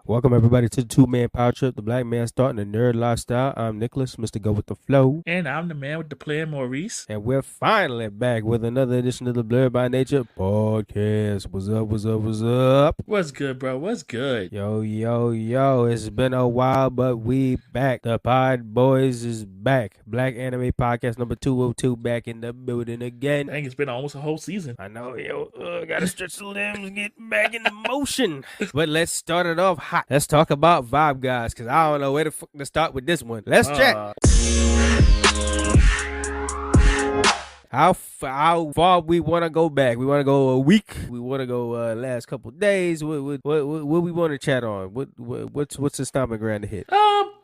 Welcome everybody to the two-man power trip, the black man starting the nerd lifestyle. I'm Nicholas, Mr. Go with the Flow. And I'm the man with the plan, Maurice. And we're finally back with another edition of the Blerd By Nature Podcast. What's up, what's up, what's up? What's good, bro? What's good? Yo. It's been a while, but we back. The Pod Boys is back. Black Anime Podcast number 202 back in the building again. Dang, it's been almost a whole season. I know, gotta stretch the limbs, get back into motion. But let's start it off hot. Let's talk about Vibe Guys, because I don't know where the fuck to start with this one. Let's check. How far we want to go back? We want to go a week. We want to go last couple days. What we want to chat on? What's the stomping ground to hit?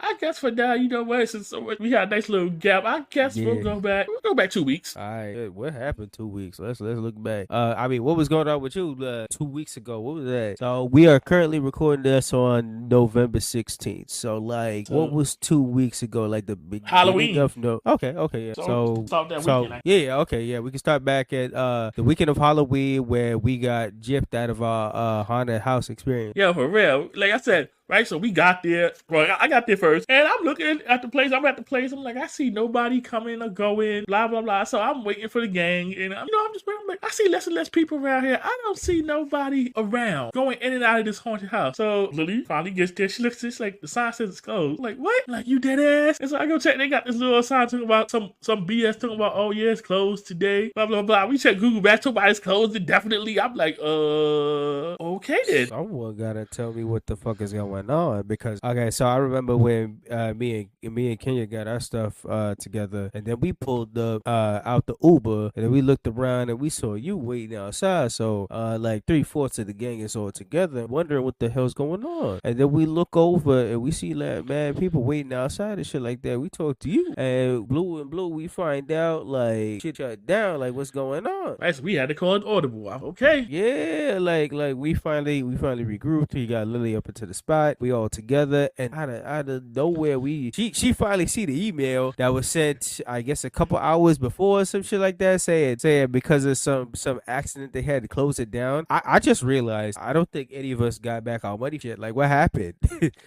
I guess for now, you know what? Since we had a nice little gap, I guess we'll go back. We'll go back 2 weeks. All right. What happened 2 weeks? Let's look back. What was going on with you 2 weeks ago? What was that? So we are currently recording this on November 16th. So what was 2 weeks ago? Like the beginning Halloween. Okay, yeah. So weekend. Yeah. Okay, yeah, we can start back at the weekend of Halloween where we got gypped out of our haunted house experience. Yeah, for real. Like I said, right, so we got there. Well, I got there first, and I'm looking at the place. I'm at the place. I'm like, I see nobody coming or going, blah, blah, blah. So I'm waiting for the gang, and, I'm just waiting. I'm like, I see less and less people around here. I don't see nobody around going in and out of this haunted house. So Lily finally gets there. She looks, it's like, the sign says it's closed. I'm like, what? I'm like, you dead ass? And so I go check. They got this little sign talking about some BS talking about, oh, yeah, it's closed today, blah, blah, blah. We check Google Maps. Somebody's closed indefinitely. I'm like, okay then. Someone gotta tell me what the fuck is going on, because so I remember when me and Kenya got our stuff together, and then we pulled up out the Uber, and then we looked around and we saw you waiting outside. So like 3/4 of the gang is all together, wondering what the hell's going on. And then we look over and we see like mad people waiting outside and shit like that. We talk to you, and blue, we find out like shit shut down. Like, what's going on? Right, so we had to call an audible. Okay. Yeah, like we finally regrouped. We got Lily up into the spot. We all together, and out of nowhere, she finally see the email that was sent, I guess, a couple hours before, some shit like that, saying because of some accident they had to close it down. I just realized I don't think any of us got back our money. Shit, like, what happened?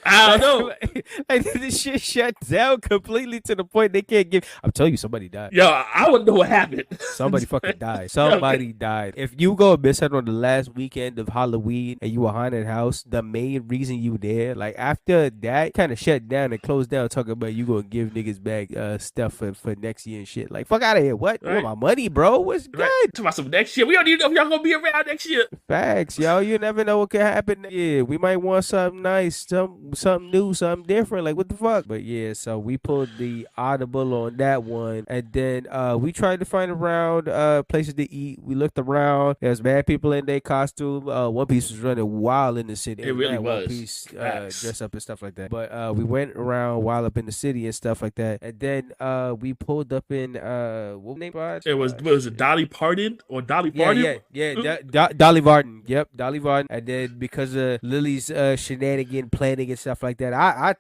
I don't know. like this shit shut down completely to the point they can't give. I'm telling you, somebody died. Yo, I wouldn't know what happened. Somebody fucking died. Somebody died. If you go miss out on the last weekend of Halloween and you a haunted house, the main reason you there, like after that, kind of shut down and closed down, talking about you gonna give niggas back stuff for next year and shit. Like, fuck out of here. What? Right. My money, bro. What's good? Talk about some next year. We don't even know if y'all gonna be around next year. Facts, yo. You never know what could happen. Yeah, we might want something nice, something new, something different. Like, what the fuck? But yeah, so we pulled the audible on that one, and then we tried to find around places to eat. We looked around. There's bad people in their costume. One Piece was running wild in the city. It really was. One Piece dress up and stuff like that. But we went around while up in the city and stuff like that. And then we pulled up in what name? It was it Dolly Parton or Dolly Parton? Yeah. Dolly Varden. Yep, Dolly Varden. And then because of Lily's shenanigan planning and stuff like that, I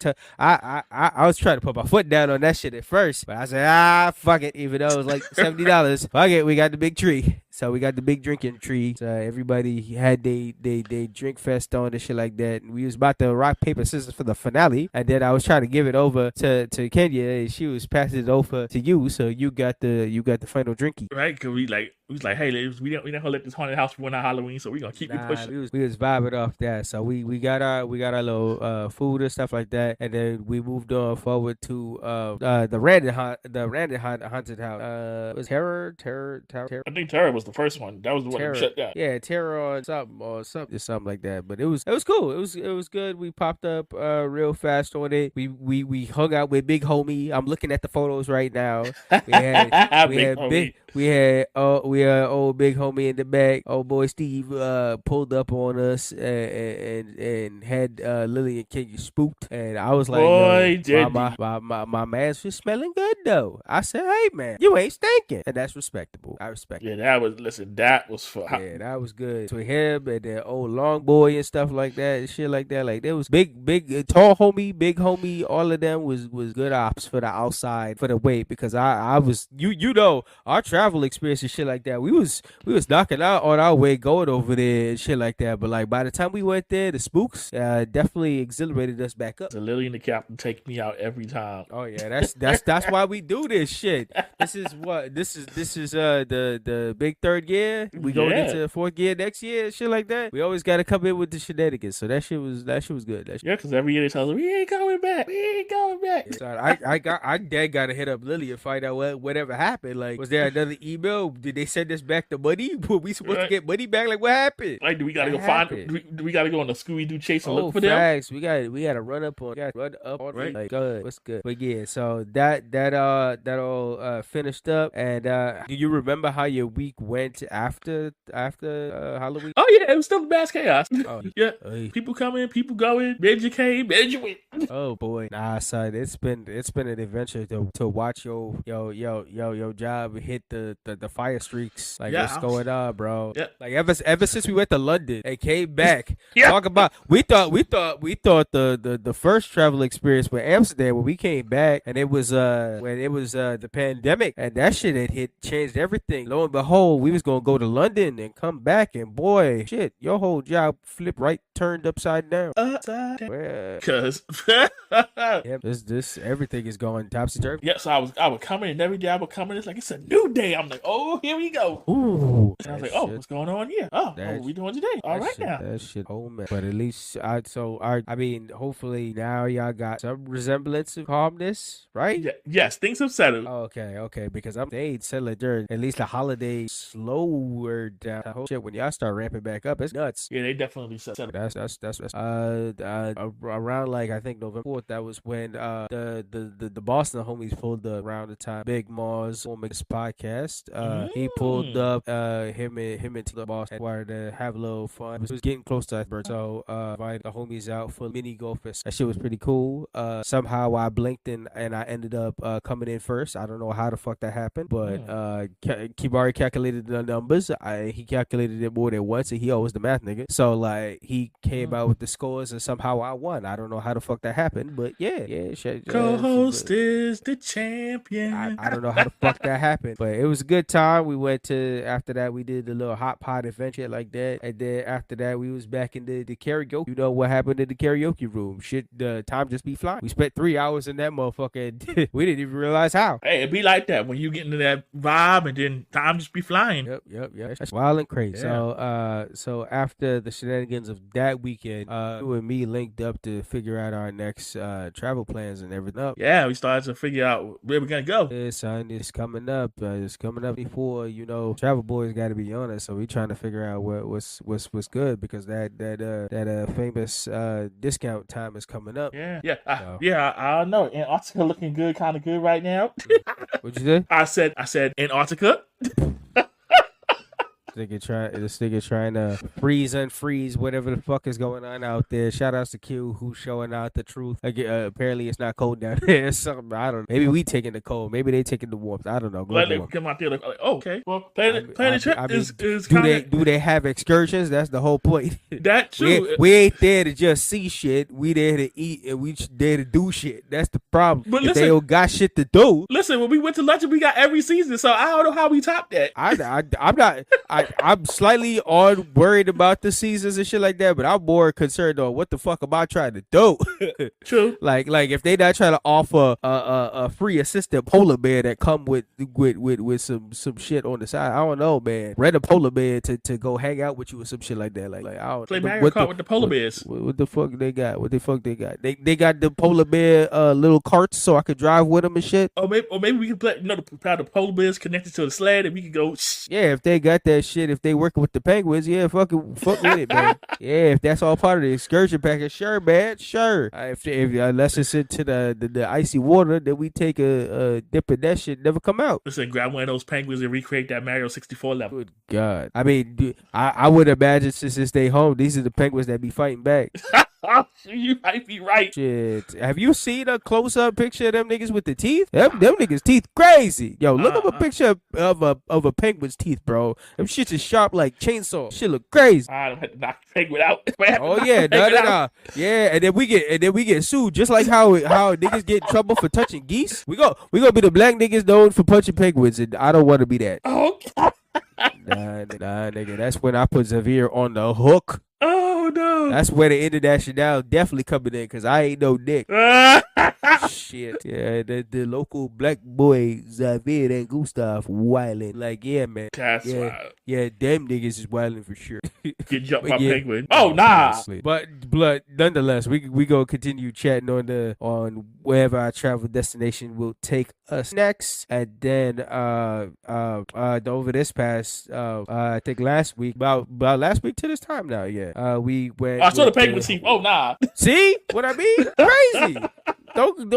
was trying to put my foot down on that shit at first, but I said, fuck it. Even though it was like $70, fuck it. We got the big tree. So we got the big drinking tree. So everybody had they drink fest on and shit like that. And we was about to rock, paper, scissors for the finale. And then I was trying to give it over to Kenya, and she was passing it over to you. So you got the final drinky. Right? Cause we was like, hey, we not gonna let this haunted house ruin our Halloween, so we gonna keep it pushing. We was vibing off that. So we got our little food and stuff like that, and then we moved on forward to the random haunted house. Was Terror? I think Terror was the first one. That was the one that shut down. Yeah, Terror or something like that. But it was cool. It was good. We popped up real fast on it. We hung out with Big Homie. I'm looking at the photos right now. We had old Big Homie in the back. Old boy Steve pulled up on us and had Lily and Kenya spooked. And I was like, boy, my man's just smelling good though. I said, hey man, you ain't stinking, and that's respectable. I respect it. Yeah, that was fun. Yeah, that was good. To him and the old long boy and stuff like that and shit like that. Like there was big tall homie, big homie. All of them was good ops for the outside for the wait, because I was you know our travel experience and shit like like that. We was knocking out on our way going over there and shit like that. But like by the time we went there, the spooks definitely exhilarated us back up. So Lily and the captain take me out every time. Oh yeah, that's why we do this shit. This is the big third year. We going into the fourth year next year, shit like that. We always got to come in with the shenanigans. So that shit was good. Yeah, because every year they tell us we ain't going back. So I dad got to hit up Lily and find out whatever happened. Like, was there another email? Did they send us back the money? Were we supposed to get money back? Like, what happened? Like, do we got to go find? Do we got to go on a Scooby Doo chase and look for facts. them? We got to run up on. Right. Like, good. What's good? But yeah, so that all finished up. And do you remember how your week went after Halloween? Oh yeah, it was still mass chaos. Oh yeah, people coming, people going. Benji came, Benji went. Oh boy, nah, son, it's been an adventure to watch your job hit the fire streaks. Like, what's going on, bro? Yeah. Like ever since we went to London and came back, talk about we thought the first travel experience with Amsterdam when we came back, and it was the pandemic, and that shit had changed everything. Lo and behold, we was gonna go to London and come back, and boy, shit, your whole job turned upside down. Cause this everything is going topsy turvy. Yeah, so I would come in, and every day I would come in, it's like it's a new day. I'm like, oh, here we go. Ooh, and I was like, oh, what's going on here? Oh, what are we doing today? All right now. That shit, oh man. But at least I mean, hopefully now y'all got some resemblance of calmness, right? Yeah, yes, things have settled. Oh, okay, because they settled during at least the holidays slower down. That whole shit when y'all start ramping back up, it's nuts. Yeah, they definitely settled. That's around like I think November 4th. That was when the Boston homies pulled up around the time Big Mars on this podcast. He pulled up him and the Boston wanted to have a little fun. It was getting close to that birthday, so invited the homies out for mini golf. That shit was pretty cool. Somehow I blinked and I ended up coming in first. I don't know how the fuck that happened, but Kibari calculated the numbers. He calculated it more than once, and he always the math nigga. So like he came out with the scores, and somehow I won. I don't know how the fuck that happened, but yeah. Co-host is the champion. I don't know how the fuck that happened, but it was a good time. We went to, after that we did the little hot pot adventure like that, and then after that we was back in the karaoke. You know what happened in the karaoke room? Shit, the time just be flying. We spent 3 hours in that motherfucker, and we didn't even realize how. Hey, it be like that when you get into that vibe, and then time just be flying. Yep. That's wild and crazy. Yeah. So after the shenanigans of that weekend, you and me linked up to figure out our next travel plans and everything up. Yeah, we started to figure out where we're gonna go. Yeah, son, it's coming up. It's coming up before, travel boys got to be on it. So we trying to figure out what's good, because that famous discount time is coming up. Yeah. I know. Antarctica looking good, kind of good right now. What'd you say? I said Antarctica. This nigga trying to freeze unfreeze whatever the fuck is going on out there. Shout outs to Q who's showing out the truth. Apparently it's not cold down there. Something, I don't know. Maybe we taking the cold. Maybe they taking the warmth. I don't know. Like they come out there like, oh, okay. Well, Planet Trip is kind of... Do they have excursions? That's the whole point. That too. We ain't there to just see shit. We there to eat, and we there to do shit. That's the problem. But listen, they don't got shit to do. Listen, when we went to lunch, we got every season, so I don't know how we topped that. I'm not... I'm slightly worried about the seasons and shit like that, but I'm more concerned on what the fuck am I trying to do. True. Like if they not trying to offer a free assistant polar bear that come with some shit on the side. I don't know, man. Rent a polar bear to go hang out with you or some shit like that. Like I don't play Mario Kart with the polar bears. What the fuck they got? They got the polar bear little carts so I could drive with them and shit. Or maybe we can play. The polar bears connected to the sled and we can go. Yeah, if they got that shit. If they working with the penguins, yeah, fuck with it, man. Yeah, if that's all part of the excursion package, sure, man, sure. If unless it's into the icy water, then we take a dip in that shit, never come out. Listen, grab one of those penguins and recreate that Mario 64 level. Good God. I mean, dude, I would imagine since they stay home, these are the penguins that be fighting back. You might be right. Shit. Have you seen a close-up picture of them niggas with the teeth? Them niggas' teeth crazy. Yo, look up a picture of a penguin's teeth, bro. Them shits is sharp like chainsaw. Shit look crazy. I don't have to knock the penguin out. Oh yeah, no. Yeah, and then we get sued just like how niggas get in trouble for touching geese. We gonna be the black niggas known for punching penguins, and I don't want to be that. Oh God. Nah, nigga. That's when I put Xavier on the hook. Oh no. That's where the international definitely coming in, cause I ain't no dick. Shit. Yeah, the local black boy Xavier and Gustav wildin'. Like, yeah, man. That's yeah, wild. yeah, them niggas is wildin' for sure. Get jumped But by yeah. penguin. Oh nah. Honestly. But nonetheless, we gonna continue chatting on wherever our travel destination will take us next, and then over this past I think last week about last week to this time now, yeah. We went. I saw the penguin teeth. Oh nah. See what I mean? Crazy. Don't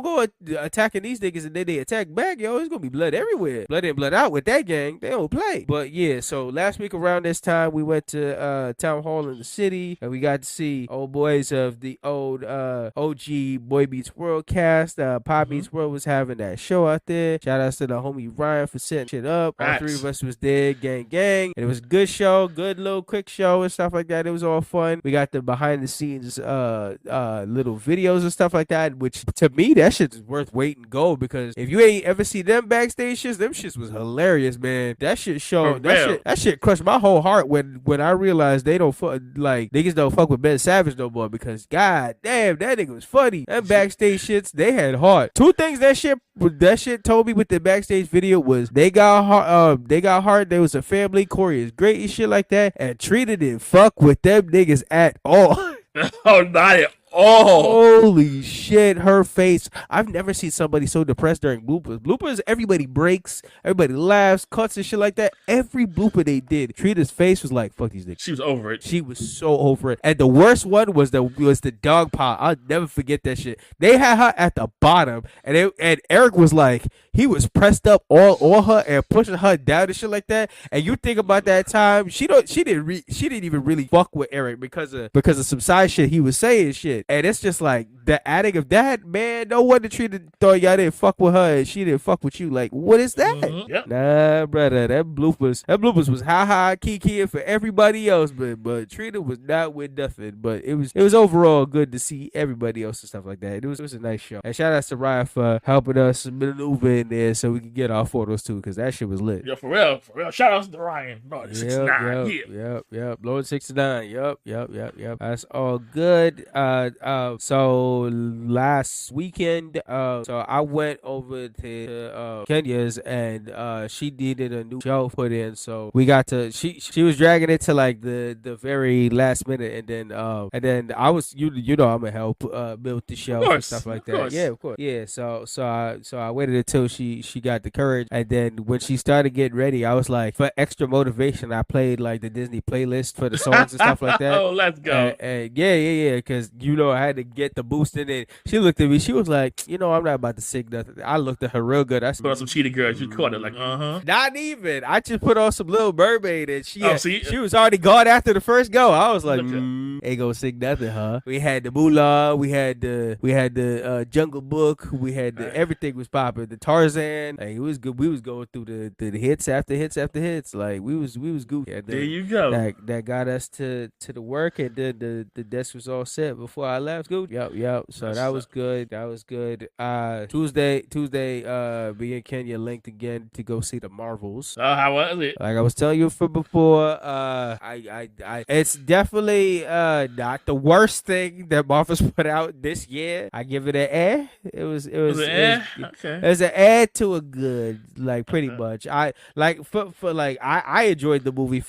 go attacking these niggas and then they attack back, yo. It's gonna be blood everywhere. Blood in, blood out with that gang. They don't play. But yeah, so last week around this time we went to town hall in the city and we got to see old boys of the old OG Boy Beats World cast. Pop Beats World was having that show out there. Shout outs to the homie Ryan for setting shit up. All three of us was there, gang. And it was a good show, good little quick show and stuff like that. It was all fun. We got the behind the scenes little videos and stuff like that, which to me that shit is worth waiting go, because if you ain't ever see them backstage shits, them shits was hilarious, man. That shit showed that shit crushed my whole heart when I realized they don't like niggas don't fuck with Ben Savage no more, because god damn that nigga was funny. Them backstage shits, they had heart. Two things that shit told me with the backstage video was they got heart, there was a family, Corey is great and shit like that, and treated it fuck with them niggas at all. Oh, not at all. Holy shit, her face. I've never seen somebody so depressed during bloopers. Everybody breaks, everybody laughs, cuts and shit like that. Every blooper they did, Trina's face was like, fuck these niggas. She was over it. She was so over it. And the worst one was the dog pile. I'll never forget that shit. They had her at the bottom, and Eric was like, he was pressed up all her and pushing her down and shit like that. And you think about that time, she didn't even really fuck with Eric because of some side shit he was saying shit. And it's just like the adding of that, man. No wonder Trina thought y'all didn't fuck with her and she didn't fuck with you. Like, what is that? Yep. Nah, brother, that bloopers was ha kiki for everybody else, but Trina was not with nothing. But it was overall good to see everybody else and stuff like that. It was a nice show. And shout out to Ryan for helping us maneuver in there so we could get our photos too, because that shit was lit. Yeah, for real. Shout out to Ryan. Lord 69. Yep. Lord 69. Yep. That's all good. So last weekend, so I went over to Kenya's, and she needed a new show put in, so we got to she was dragging it to like the very last minute, and then I was I'm gonna help build the show and stuff like that. Yeah, of course. Yeah, so I waited until she got the courage, and then when she started getting ready, I was like, for extra motivation, I played like the Disney playlist for the songs and stuff like that. Oh, let's go. And yeah, because I had to get the boost in it. She looked at me, she was like, I'm not about to sing nothing. I looked at her real good. I said, put on some Cheetah Girls. You caught it like, Not even. I just put on some Little Mermaid, and she was already gone after the first go. I was like, ain't gonna sing nothing, huh? We had the Moolah, we had the Jungle Book, we had everything was popping. The Tarzan, like, it was good. We was going through the hits after hits after hits. Like we was goofy. And there you go. That got us to the work, and then the desk was all set before I left. Good. Yep. So that was good. Tuesday, me and Kenya linked again to go see the Marvels. Oh, how was it? Like I was telling you before, it's definitely not the worst thing that Marvel's put out this year. I give it an A. It was okay. It's an A to a good, like, pretty much. I like for like I enjoyed the movie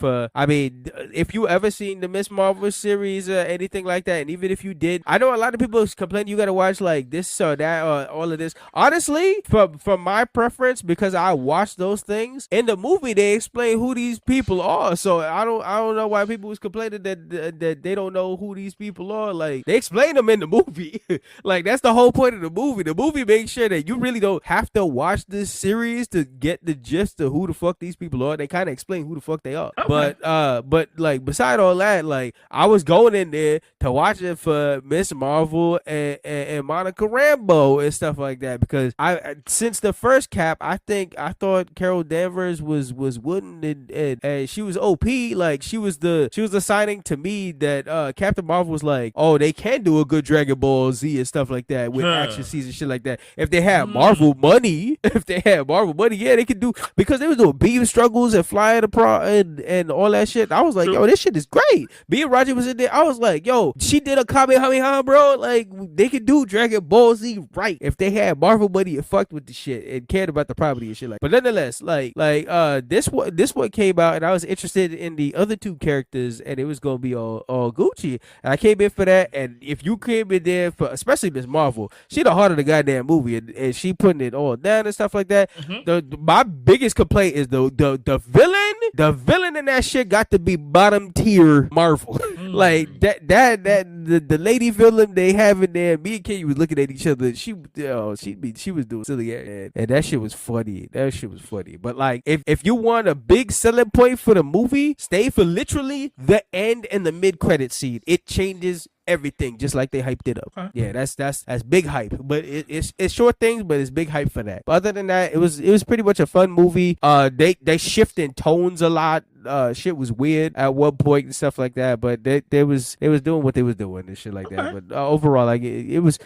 if you ever seen the Miss Marvel series or anything like that, and even if you did, I know a lot of people complain you gotta watch like this or that or all of this. Honestly, from my preference, because I watched those things in the movie, they explain who these people are. So I don't know why people was complaining that they don't know who these people are. Like, they explain them in the movie. Like, that's the whole point of the movie. The movie makes sure that you really don't have to watch this series to get the gist of who the fuck these people are. They kind of explain who the fuck they are. Okay. But like, beside all that, like, I was going in there to watch it for Miss Marvel and Monica Rambeau and stuff like that. Because since the first Cap, I thought Carol Danvers was wooden and she was OP. Like she was the signing to me that Captain Marvel was like, oh, they can do a good Dragon Ball Z and stuff like that with action scenes and shit like that. If they had Marvel money, yeah, they could do, because they was doing beam struggles and flying and all that shit. I was like, yo, this shit is great. Me and Roger was in there. I was like, yo, she did a Kamehameha, bro. Like they could do Dragon Ball Z right if they had Marvel money and fucked with the shit and cared about the property and shit like. But nonetheless, this one came out and I was interested in the other two characters and it was gonna be all Gucci. And I came in for that. And if you came in there for, especially Miss Marvel, she the heart of the goddamn movie and she putting it all down and stuff like that. My biggest complaint is the villain. The villain in that shit got to be bottom tier Marvel. Like the lady villain they have in there. Me and Kenny was looking at each other. She was doing silly and that shit was funny. But like if you want a big selling point for the movie, stay for literally the end and the mid credit scene. It changes everything, just like they hyped it up. Yeah, that's big hype. But it's short things, but it's big hype for that. But other than that, it was pretty much a fun movie. They shifting tones a lot. Shit was weird at one point and stuff like that, but they was doing what they was doing and shit like that. But overall, like it was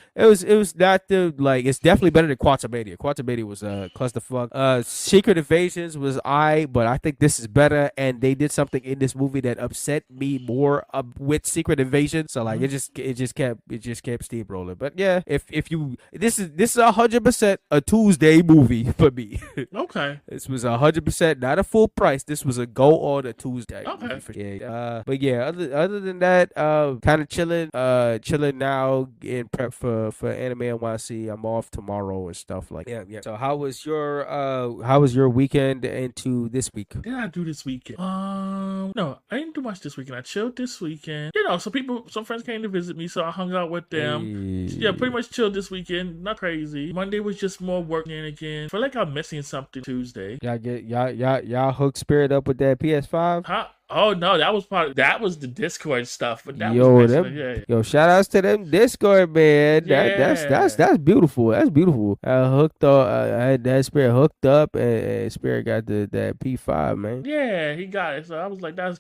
not the, like, it's definitely better than Quantumania. Quantumania was clusterfuck. Secret Invasions was but I think this is better, and they did something in this movie that upset me more with Secret Invasion. So like it just kept steamrolling. But yeah, if you this is 100% a Tuesday movie for me. Okay, this was 100% not a full price. This was a go on a Tuesday. Okay. But yeah, other than that, kind of chilling now in prep for Anime NYC. I'm off tomorrow and stuff like that. Yeah. So how was your weekend into this week? What did I do this weekend? No, I didn't do much this weekend. I chilled this weekend. Some friends came to visit me, so I hung out with them. Yeah, pretty much chilled this weekend. Not crazy. Monday was just more work and again. I feel like I'm missing something Tuesday. Y'all hook Spirit up with that PS5? Huh? Oh no, that was the Discord stuff. But that yo, shout outs to them Discord, man. Yeah. That's beautiful. That's beautiful. I had that Spirit hooked up, and Spirit got that P5, man. Yeah, he got it. So I was like, that's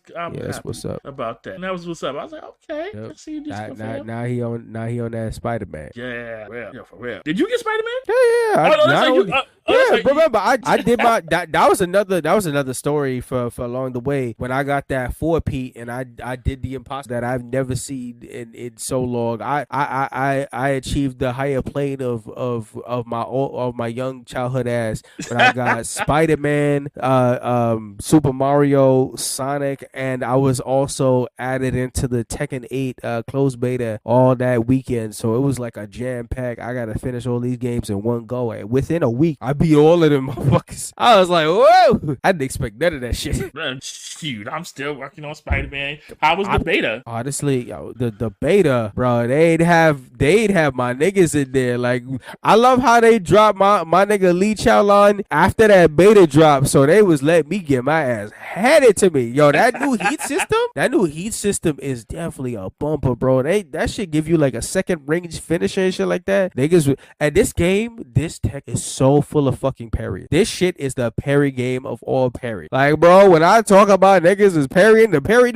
what's up about that. And that was what's up. I was like, okay, let's see you now he on that Spider-Man. Yeah, for real. Did you get Spider-Man? Yeah. Remember, I did my that was another story for along the way when I got that 4-Pete and I did the impossible that I've never seen in so long. I achieved the higher plane of my young childhood ass when I got Spider-Man, Super Mario, Sonic, and I was also added into the Tekken 8 closed beta all that weekend. So it was like a jam pack. I gotta finish all these games in one go. And within a week, I beat all of them motherfuckers. I was like, whoa! I didn't expect none of that shit. Shoot, I'm still working on Spider-Man. How was the beta? Honestly, the beta, bro, they'd have my niggas in there. Like, I love how they dropped my nigga Lee Chaolan after that beta drop, so they was letting me get my ass handed to me. Yo, that new heat system is definitely a bumper, bro. That shit give you like a second range finisher and shit like that. Niggas, and this game, this tech is so full of fucking parry. This shit is the parry game of all parry. Like, bro, when I talk about niggas is parrying the parry,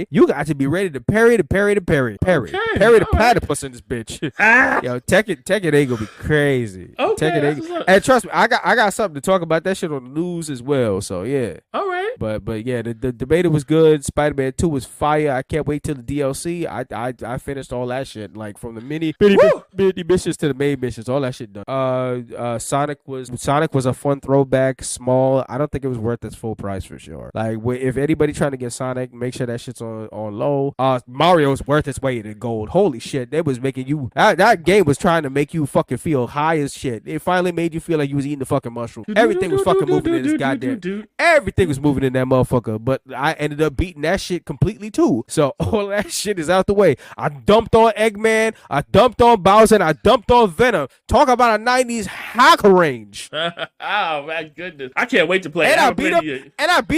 you got to be ready to parry. Parry the platypus in this bitch. Yo, Tekken ain't gonna be crazy. Okay, and trust me, I got something to talk about that shit on the news as well. So yeah. All right. But yeah, the beta was good. Spider-Man 2 was fire. I can't wait till the DLC. I finished all that shit, like from the mini missions to the main missions, all that shit done. Sonic was a fun throwback, small. I don't think it was worth its full price for sure. Like, if anybody trying to get Sonic, make sure that shit's on low. Mario's worth its weight in gold. Holy shit, they was making you that game was trying to make you fucking feel high as shit. It finally made you feel like you was eating the fucking mushroom. Everything was fucking moving in this goddamn. Everything was moving in that motherfucker. But I ended up beating that shit completely too. So all that shit is out the way. I dumped on Eggman. I dumped on Bowser. And I dumped on Venom. Talk about a 90s hacker range. Oh my goodness, I can't wait to play. And I beat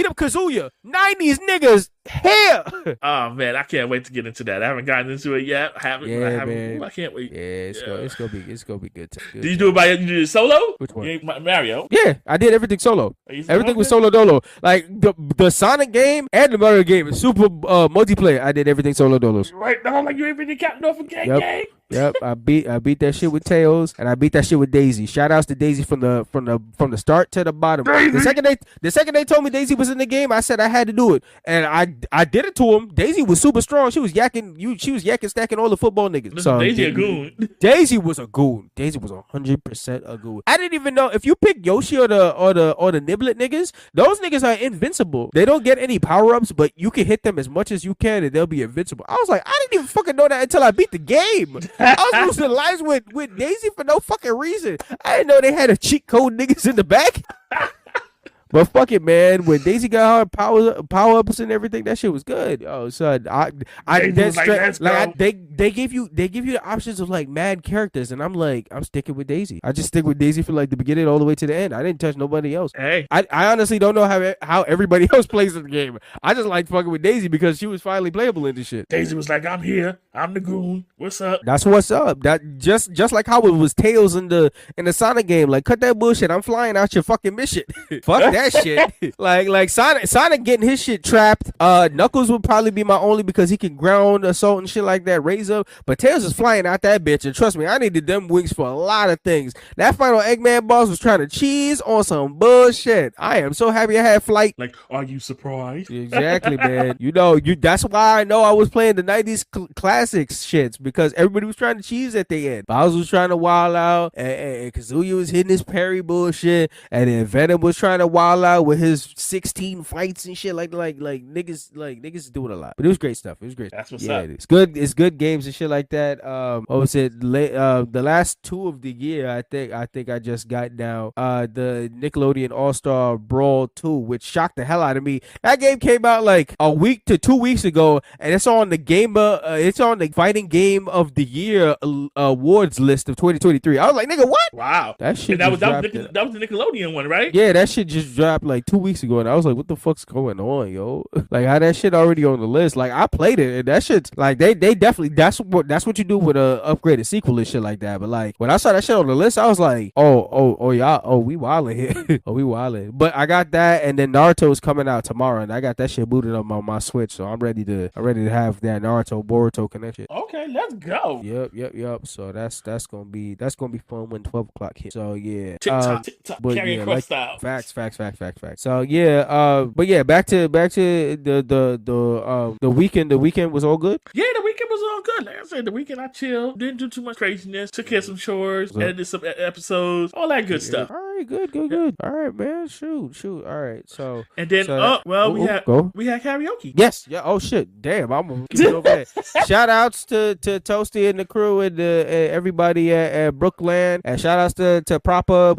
up Kazuya. 90s niggas here. Oh man, I can't wait to get into that. I haven't gotten into it yet. I haven't. Man. I can't wait. Yeah, it's gonna be good. Did you do it you did it solo? Which one? You ain't Mario. Yeah, I did everything solo. Everything was solo dolo. Like the Sonic game and the Mario game is super multiplayer. I did everything solo dolos. Right now, like you ain't been the captain off a gang. Yep, I beat that shit with Tails, and I beat that shit with Daisy. Shout outs to Daisy from the start to the bottom. Daisy. The second they told me Daisy was in the game, I said I had to do it, and I did it to him. Daisy was super strong. She was yakking stacking all the football niggas. Listen, So Daisy a goon. Daisy was a goon. Daisy was 100% a goon. I didn't even know if you pick Yoshi or the Niblet niggas, those niggas are invincible. They don't get any power ups, but you can hit them as much as you can, and they'll be invincible. I was like, I didn't even fucking know that until I beat the game. I was losing lives with Daisy for no fucking reason. I didn't know they had a cheat code niggas in the back. But fuck it, man. When Daisy got her power ups and everything, that shit was good. Oh, son, they give you the options of like mad characters, and I'm like, I'm sticking with Daisy. I just stick with Daisy from like the beginning all the way to the end. I didn't touch nobody else. Hey, I honestly don't know how everybody else plays the game. I just like fucking with Daisy because she was finally playable in this shit. Daisy was like, I'm here. I'm the goon. What's up? That's what's up. That just like how it was Tails in the Sonic game. Like, cut that bullshit. I'm flying out your fucking mission. Fuck that shit. like Sonic getting his shit trapped. Knuckles would probably be my only because he can ground assault and shit like that, raise up. But Tails is flying out that bitch, and trust me, I needed them wings for a lot of things. That final Eggman boss was trying to cheese on some bullshit. I am so happy I had flight. Like, are you surprised? Exactly, man. That's why I know I was playing the 90s classics shits, because everybody was trying to cheese at the end. Bowser was trying to wild out, and Kazuya was hitting his parry bullshit, and then Venom was trying to wild out with his 16 fights and shit. Like niggas doing a lot, but it was great stuff. That's what's up. It's good games and shit like that. What was it? The last two of the year, I think I just got now. The Nickelodeon All-Star Brawl 2, which shocked the hell out of me. That game came out like a week to 2 weeks ago, and it's on the it's on the Fighting Game of the Year awards list of 2023. I was like, nigga, what? Wow, that shit. That was the Nickelodeon one, right? Yeah, that shit just dropped like 2 weeks ago, and I was like, what the fuck's going on, yo? Like, how that shit already on the list? Like, I played it, and that shit's like they definitely that's what you do with a upgraded sequel and shit like that. But like, when I saw that shit on the list, I was like, we wildin' here. We wildin'. But I got that, and then Naruto's coming out tomorrow, and I got that shit booted up on my Switch, so I'm ready to have that Naruto Boruto connection. Okay, let's go. Yep. So that's gonna be fun when 12 o'clock hits. So yeah, TikTok, carrying cross style. Facts. So yeah, but yeah, back to the weekend. The weekend was all good. Yeah, the weekend was all good. Like I said, the weekend I chilled, didn't do too much craziness, took care of some chores, edited some episodes, all that good stuff. All right, good. All right, man. Shoot. All right. So and then we had karaoke. Yes. Yeah. Oh shit. Damn. I'm gonna keep it over there. Shout outs to Toasty and the crew and everybody at Brookland, and shout outs to Proper,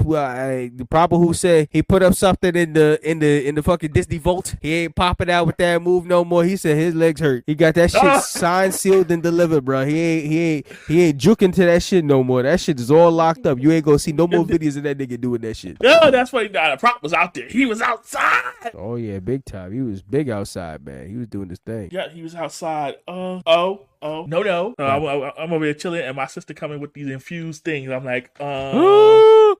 who said he put up something in the fucking Disney Vault. He ain't popping out with that move no more. He said his legs hurt. He got that shit signed, sealed, and delivered, bro. He ain't juking to that shit no more. That shit is all locked up. You ain't gonna see no more videos of that nigga doing that shit. No, that's what the Prop was out there. He was outside. Oh yeah, big time. He was big outside, man. He was doing this thing. Yeah, he was outside. No. I'm over here chilling, and my sister coming with these infused things. I'm like, oh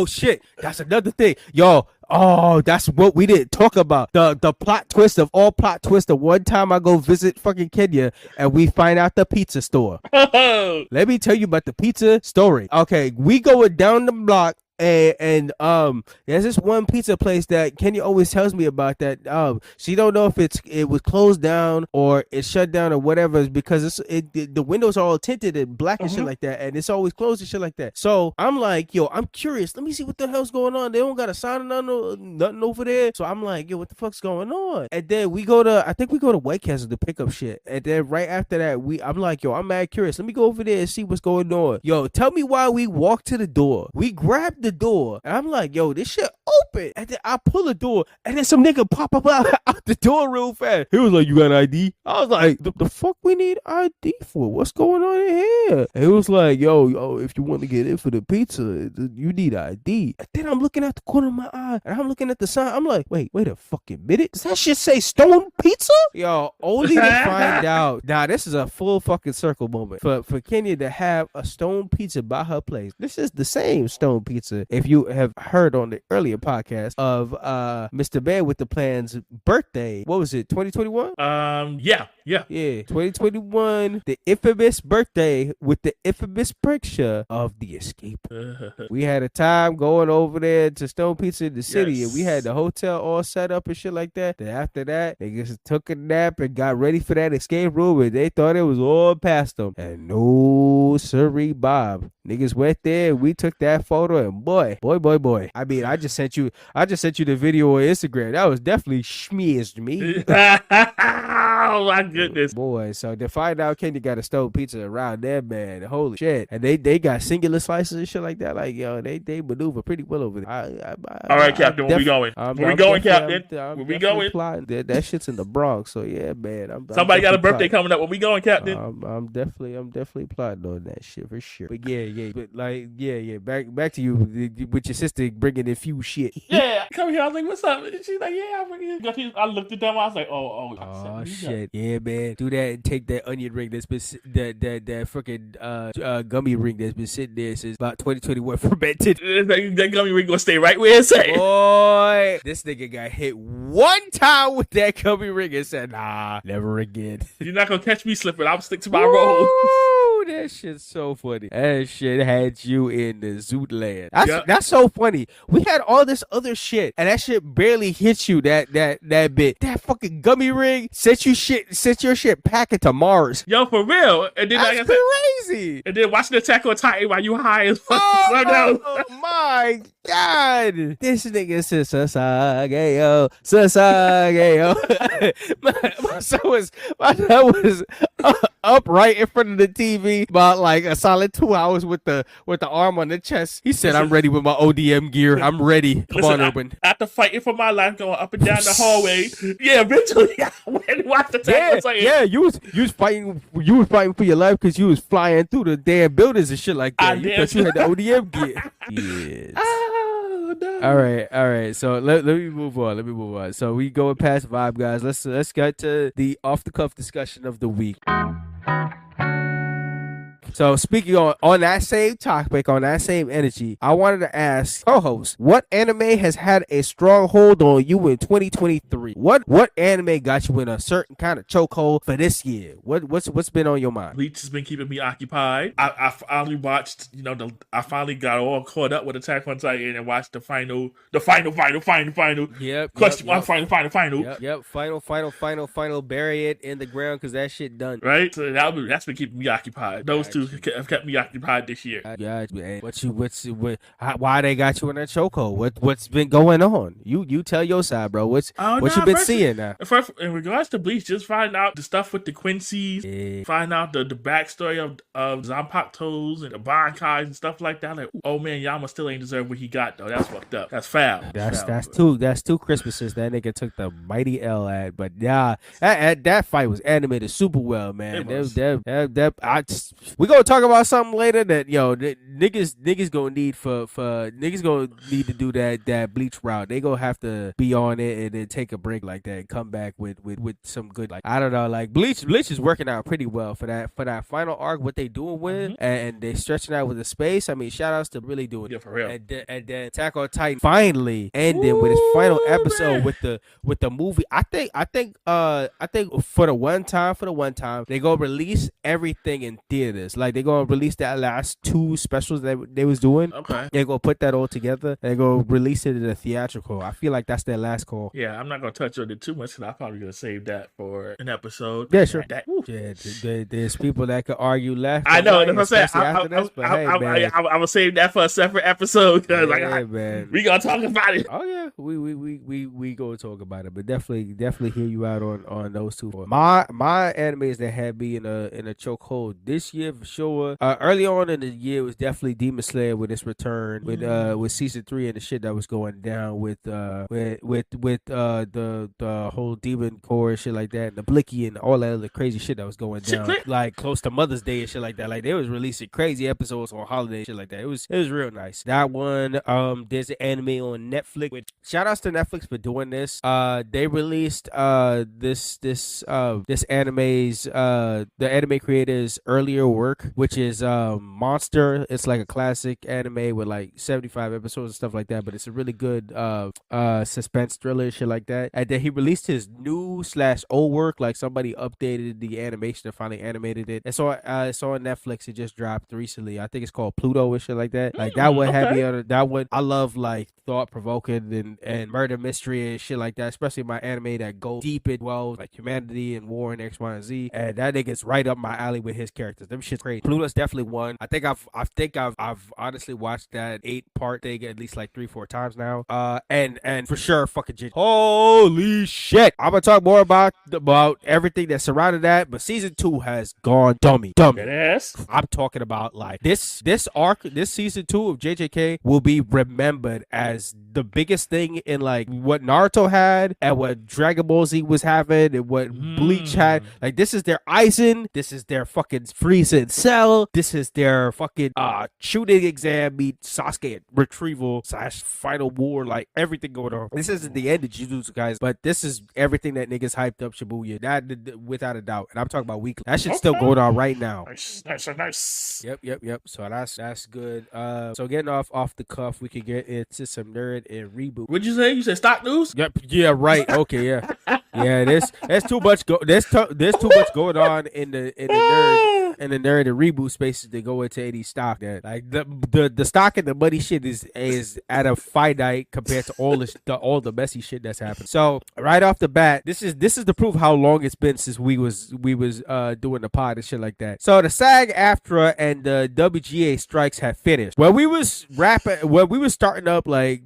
shit, that's another thing, yo. Oh, that's what we didn't talk about. The plot twist of all plot twists. The one time I go visit fucking Kenya and we find out the pizza store. Let me tell you about the pizza story. Okay, we going down the block. And there's this one pizza place that Kenya always tells me about that she don't know if it was closed down or it's shut down or whatever. It's because the windows are all tinted and black and shit like that, and it's always closed and shit like that. So I'm like, yo, I'm curious. Let me see what the hell's going on. They don't got a sign or nothing over there. So I'm like, yo, what the fuck's going on? And then I think we go to White Castle to pick up shit. And then right after that, I'm like, yo, I'm mad curious. Let me go over there and see what's going on. Yo, tell me why we walk to the door. We grab the door, and I'm like, yo, this shit open. And then I pull the door, and then some nigga pop up out out the door real fast. He was like, "You got an ID?" I was like, "The fuck we need ID for? What's going on in here?" And he was like, "Yo, if you want to get in for the pizza, you need ID." And then I'm looking at the corner of my eye, and I'm looking at the sign. I'm like, wait a fucking minute. Does that shit say Stone Pizza? Yo, only to find out. Now, this is a full fucking circle moment for Kenya to have a Stone Pizza by her place. This is the same Stone Pizza, if you have heard on the earlier podcast of Mr. Bear with the Plan's birthday. What was it, 2021? Yeah. 2021, the infamous birthday with the infamous picture of the escape. We had a time going over there to Stone Pizza in the city, and we had the hotel all set up and shit like that. Then after that, they just took a nap and got ready for that escape room, and they thought it was all past them. And no sirree, Bob. Niggas went there, and we took that photo, and boy. I mean, I just sent you the video on Instagram. That was definitely schmeared me. Oh my goodness, boy! So to find out Kenya got a Stone Pizza around there, man, holy shit! And they got singular slices and shit like that. Like, yo, they maneuver pretty well over there. All right, Captain, where we going? Where we going, Captain? Where we going? That shit's in the Bronx, so yeah, man. Somebody got a birthday coming up. Where we going, Captain? I'm definitely plotting on that shit for sure. But yeah. Back to you with your sister bringing in few shit. Yeah, come here. I was like, "What's up?" And she's like, "Yeah, I'm bringing." I looked at them. I was like, "Oh shit, yeah, man. Do that and take that onion ring that's been that freaking gummy ring that's been sitting there since about 2021 fermented. That gummy ring gonna stay right where it's at. Boy, this nigga got hit one time with that gummy ring and said, "Nah, never again." You're not gonna catch me slipping. I'll stick to my role. That shit's so funny. That shit had you in the zootland. That's so funny. We had all this other shit, and that shit barely hit you. That bit. That fucking gummy ring sent your shit packing to Mars. Yo, for real. And then that's crazy. And then watching the Attack on Titan while you high as fuck. Oh my God. This nigga says Sasageo. My son was up right in front of the TV about like a solid 2 hours with the arm on the chest. He said, "I'm ready with my ODM gear. I'm ready." Come on, Urban. After fighting for my life, going up and down the hallway. Yeah, eventually I went and watched the Attack on Titan. Yeah, you was fighting for your life because you was flying through the damn buildings and shit like that. You thought you had the ODM gear. Yes. Oh, no. All right. So let me move on. So we going past vibe, guys. Let's get to the off the cuff discussion of the week. So speaking on that same topic, on that same energy, I wanted to ask co-host, what anime has had a strong hold on you in 2023? What anime got you in a certain kind of chokehold for this year? What's been on your mind? Bleach has been keeping me occupied. I finally watched, I finally got all caught up with Attack on Titan and watched the final. Yep. Question mark, final. Yep. Final. Bury it in the ground because that shit done. Right. So that's been keeping me occupied. Those two have kept me occupied this year. Why they got you in that chokehold? What's been going on? You tell your side, bro. What you been seeing now? In regards to Bleach, just find out the stuff with the Quincy's, find out the backstory of Zanpakutos and the Bankais and stuff like that. Like, oh man, Yama still ain't deserve what he got though. That's fucked up. That's foul. That's two Christmases that nigga took the mighty L at. But yeah, that fight was animated super well, man. We gonna talk about something later that niggas gonna need for niggas gonna need to do that Bleach route. They gonna have to be on it and then take a break like that and come back with some good, like, I don't know, like Bleach is working out pretty well for that final arc. What they doing with and they stretching out with the space. I mean, shout outs to really doing it. Yeah, for real. And then Attack on Titan finally ending with his final episode with the movie. I think for the one time they gonna release everything in theaters. Like they gonna release that last two specials that they was doing. Okay. They gonna put that all together and they gonna release it in a theatrical. I feel like that's their last call. Yeah, I'm not gonna touch on it too much because I'm probably gonna save that for an episode. Yeah, sure. There's people that could argue left. I know. That's what I'm saying. I'm gonna save that for a separate episode because man, we gonna talk about it. Oh yeah, we gonna talk about it, but definitely hear you out on those two. My animes that had me in a chokehold this year for sure. Early on in the year, it was definitely Demon Slayer with its return, with season 3 and the shit that was going down with the whole Demon Core and shit like that, and the Blicky and all that other crazy shit that was going down, like close to Mother's Day and shit like that. Like they was releasing crazy episodes on holiday and shit like that. It was real nice. That one, there's an anime on Netflix. Which shout outs to Netflix for doing this. They released this anime's the anime creator's earlier work, which is Monster. It's like a classic anime with like 75 episodes and stuff like that, but it's a really good suspense thriller shit like that. And then he released his new / old work, like somebody updated the animation and finally animated it. And so it's on Netflix. It just dropped recently. I think it's called Pluto and shit like that. Like that one had me on that one. I love like thought provoking and murder mystery and shit like that, especially my anime that go deep in like humanity and war and X, Y, and Z. And that nigga's right up my alley with his characters. Them shit's crazy. Pluto's definitely one. I think I've honestly watched that 8-part thing at least like 3-4 times now. And for sure fucking holy shit. I'm gonna talk more about everything that surrounded that, but season 2 has gone dummy. Yes. I'm talking about like this arc, this season 2 of JJK will be remembered as the biggest thing in like what Naruto had and what Dragon Ball Z was having and what Bleach had. Like this is their Aizen, this is their fucking Frieza and Cell, this is their fucking shooting exam meet Sasuke retrieval / final war, like everything going on. This isn't the end of Jujutsu, guys, but this is everything that niggas hyped up Shibuya. That without a doubt. And I'm talking about weekly. That shit's still going on right now. Nice. Yep. So that's good. So getting off the cuff, we can get into some nerd and reboot. What'd you say? You said stock news? Yep. Yeah. Right. Okay. Yeah. Yeah. There's too much there's too much going on in the nerd and reboot spaces to go into any stock. That like the stock and the money shit is at a finite compared to all the messy shit that's happened. So right off the bat, this is to prove how long it's been since we was doing the pod and shit like that. So the SAG-AFTRA and the WGA strikes have finished. When we was starting up, like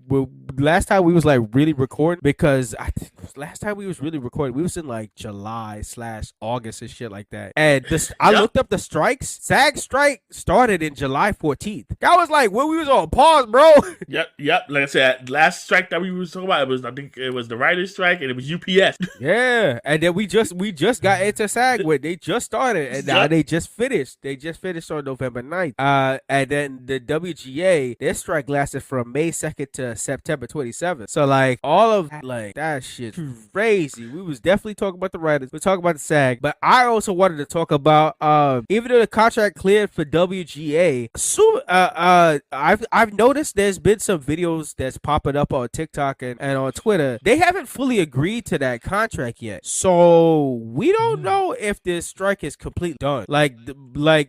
last time we was like really recording, because I think last time we was really recording, we was in like July / August and shit like that. And I looked up the strikes. SAG strike started in July 14th. That was like when we was on pause, bro. Yep. Like I said, last strike that we was talking about, I think it was the writer's strike and it was UPS. Yeah, and then we just got into SAG when they just started, and now they just finished. They just finished on November 9th. And then the WGA, their strike lasted from May 2nd to September 27th. So like all of like that shit crazy. We was definitely talking about the writers. We're talking about the SAG, but I also wanted to talk about even though the contract cleared for WGA, I've noticed there's been some videos that's popping up on TikTok and on Twitter. They haven't fully agreed to that contract yet, so we don't know if this strike is completely done. Like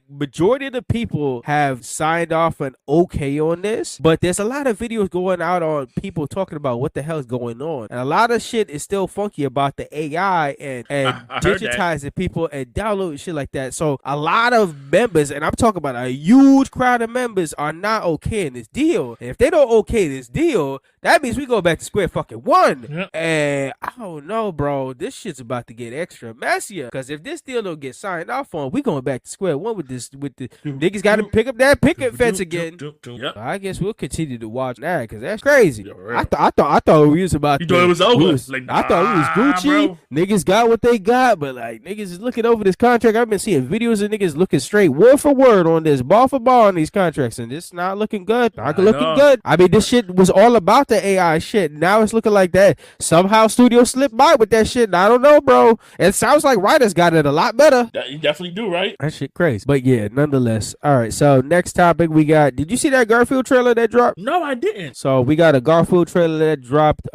majority of the people have signed off an okay on this, but there's a lot of videos going out on people talking about what the hell is going on, and a lot of shit is still funky about the AI and digitizing people and downloading shit like that. So a lot of members, and I'm talking about a huge crowd of members, are not okay in this deal. And if they don't okay this deal, that means we go back to square fucking one. Yep. And I don't know, bro. This shit's about to get extra messier. Because if this deal don't get signed off on, we going back to square one with this. With the niggas got to pick up that picket fence again. Yep. So I guess we'll continue to watch that because that's crazy. Right. I thought we was about. You thought it was over. I thought we was Gucci. Bro. Niggas got what they got, but like niggas is looking over this contract. I've been seeing videos of niggas looking straight word for word on this, ball for ball on these contracts, and it's not looking good. Not looking good. I mean, this shit was all about the AI shit. Now it's looking like that. Somehow studio slipped by with that shit. I don't know, bro. It sounds like writers got it a lot better. You definitely do, right? That shit crazy. But yeah, nonetheless. All right, so next topic we got. Did you see that Garfield trailer that dropped? No, I didn't. So we got a Garfield trailer that dropped.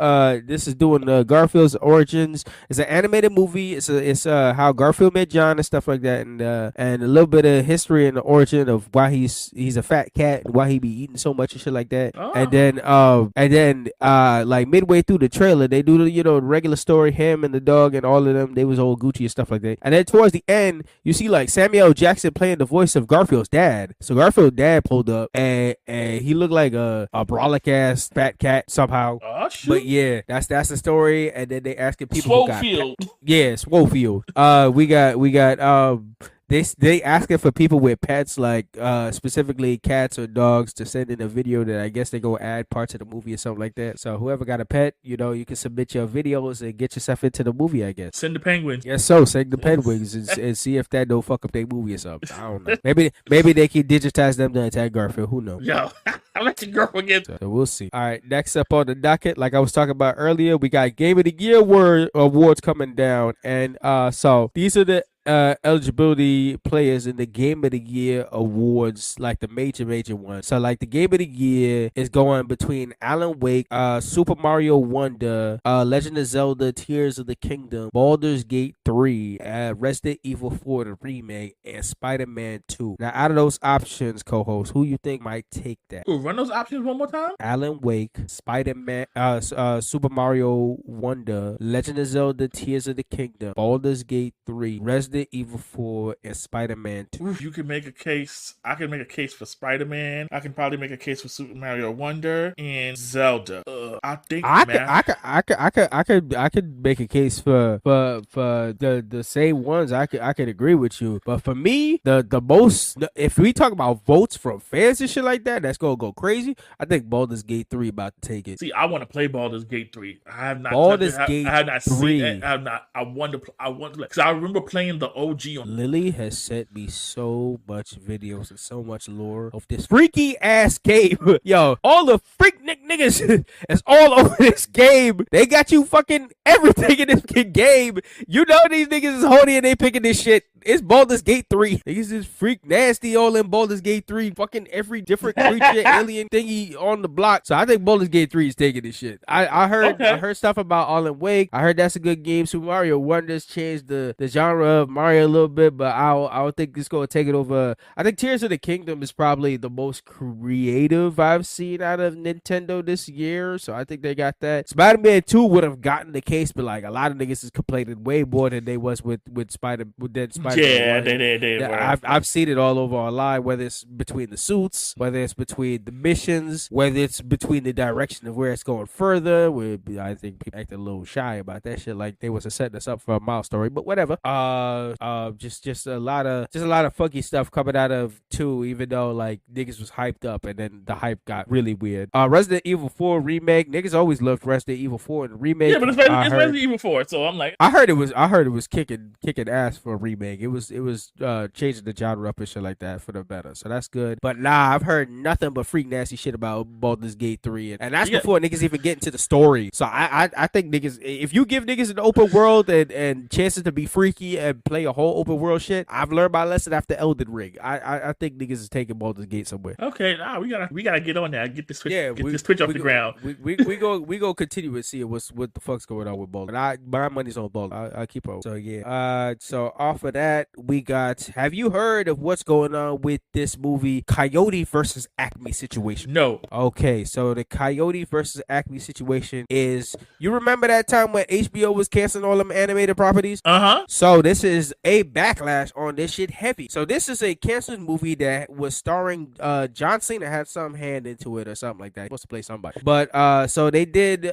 This is doing Garfield's origins. It's an animated movie. It's how Garfield met John and stuff like that, and a little bit of history and the origin of why he's a fat cat and why he be eating so much and shit like that. Oh. And then like midway through the trailer, they do the regular story, him and the dog and all of them. They was all Gucci and stuff like that. And then towards the end, you see like Samuel L. Jackson playing the voice of Garfield's dad. So Garfield's dad pulled up and he looked like a brolic ass fat cat somehow. Oh, shoot. But yeah, that's the story. And then they asking people Swofield. Yeah, Swofield. We got they asking for people with pets, like specifically cats or dogs, to send in a video that I guess they go add parts of the movie or something like that. So whoever got a pet, you know, you can submit your videos and get yourself into the movie, I guess. Send the penguins. Yes, so send the penguins and see if that don't fuck up their movie or something. I don't know. Maybe they can digitize them to attack Garfield. Who knows? Yo, I let your girl again. So we'll see. All right, next up on the docket, like I was talking about earlier, we got Game of the Year awards coming down, and so these are the eligibility players in the Game of the Year awards, like the major ones. So like the Game of the Year is going between Alan Wake, Super Mario Wonder, Legend of Zelda Tears of the Kingdom, Baldur's Gate 3, Resident Evil 4 the remake, and Spider-Man 2. Now out of those options, co-host, who you think might take that? Ooh, run those options one more time. Alan Wake, Spider-Man, Super Mario Wonder, Legend of Zelda Tears of the Kingdom, Baldur's Gate 3, Resident Evil 4, and Spider-Man 2. Oof, you can make a case. I can make a case for Spider-Man. I can probably make a case for Super Mario Wonder and Zelda. I think I could make a case for the same ones. I could agree with you, but for me, the most, if we talk about votes from fans and shit like that, that's gonna go crazy. I think Baldur's Gate 3 about to take it. See, I want to play Baldur's Gate 3. I have not. Baldur's Gate I have not 3. seen it. I have not. I want to play. Because I remember playing the OG on. Lily has sent me so much videos and so much lore of this freaky ass game. Yo, all the freaknik niggas is all over this game. They got you fucking everything in this game. You know these niggas is horny and they picking this shit. It's Baldur's Gate 3. Niggas is freak nasty all in Baldur's Gate 3. Fucking every different creature, alien thingy on the block. So I think Baldur's Gate 3 is taking this shit. I heard stuff about Alan Wake. I heard that's a good game. Super Mario Wonders changed the genre of Mario a little bit, but I would think it's going to take it over. I think Tears of the Kingdom is probably the most creative I've seen out of Nintendo this year. So I think they got that. Spider-Man 2 would have gotten the case, but like a lot of niggas is complaining way more than they was with Spider-Man. Yeah, they were. I've seen it all over online, whether it's between the suits, whether it's between the missions, whether it's between the direction of where it's going further. Where I think people acted a little shy about that shit, like they was setting us up for a mild story, but whatever. Just a lot of funky stuff coming out of 2, even though like niggas was hyped up and then the hype got really weird. Resident Evil 4 remake, niggas always loved Resident Evil 4 and the remake. Yeah, but it's Resident Evil 4, so I'm like, I heard it was kicking ass for a remake. It was changing the genre up and shit like that for the better. So that's good. But nah, I've heard nothing but freak nasty shit about Baldur's Gate 3. And that's before niggas even get into the story. So I think niggas, if you give niggas an open world and chances to be freaky and play a whole open world shit, I've learned my lesson after Elden Ring. I think niggas is taking Baldur's Gate somewhere. Okay, nah, we gotta get on that. Get this Twitch off the ground. We go continue and see what the fuck's going on with Baldur. My money's on Baldur. I keep on. So yeah. So off of that, we got, have you heard of what's going on with this movie Coyote versus Acme situation? No. Okay, so the Coyote versus Acme situation is, you remember that time when HBO was canceling all them animated properties? Uh-huh. So this is a backlash on this shit heavy. So this is a canceled movie that was starring John Cena had some hand into it or something like that. He was supposed to play somebody. But so they did,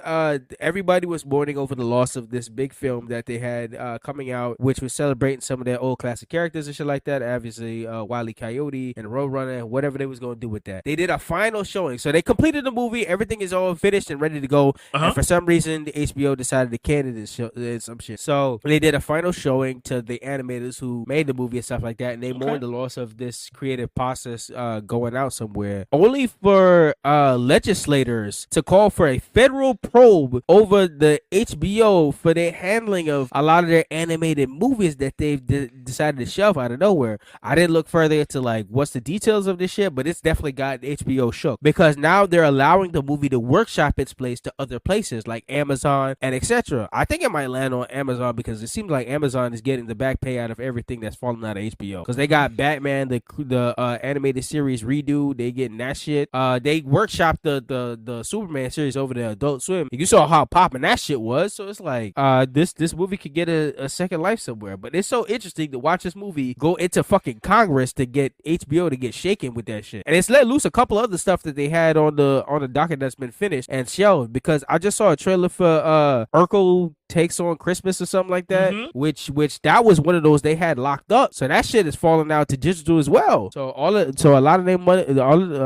everybody was mourning over the loss of this big film that they had coming out, which was celebrating some of their old classic characters and shit like that. Obviously, Wile E. Coyote and Roadrunner, whatever they was going to do with that. They did a final showing. So they completed the movie. Everything is all finished and ready to go. And for some reason, the HBO decided to cancel this some shit. So they did a final showing to the animators who made the movie and stuff like that. And they mourned the loss of this creative process going out somewhere. Only for legislators to call for a federal probe over the HBO for their handling of a lot of their animated movies that they've decided to shelf out of nowhere. I didn't look further into like what's the details of this shit, but it's definitely got HBO shook because now they're allowing the movie to workshop its place to other places like Amazon and etc. I think it might land on Amazon because it seems like Amazon is getting the back pay out of everything that's falling out of HBO because they got Batman, the animated series redo. They getting that shit. They workshopped the Superman series over to Adult Swim. You saw how popping that shit was, so it's like this movie could get a second life somewhere. But it's so interesting to watch this movie go into fucking Congress to get HBO to get shaken with that shit. And it's let loose a couple other stuff that they had on the docket that's been finished and shelved because I just saw a trailer for Urkel takes on Christmas or something like that, which that was one of those they had locked up. So that shit is falling out to digital as well. So a lot of their money, a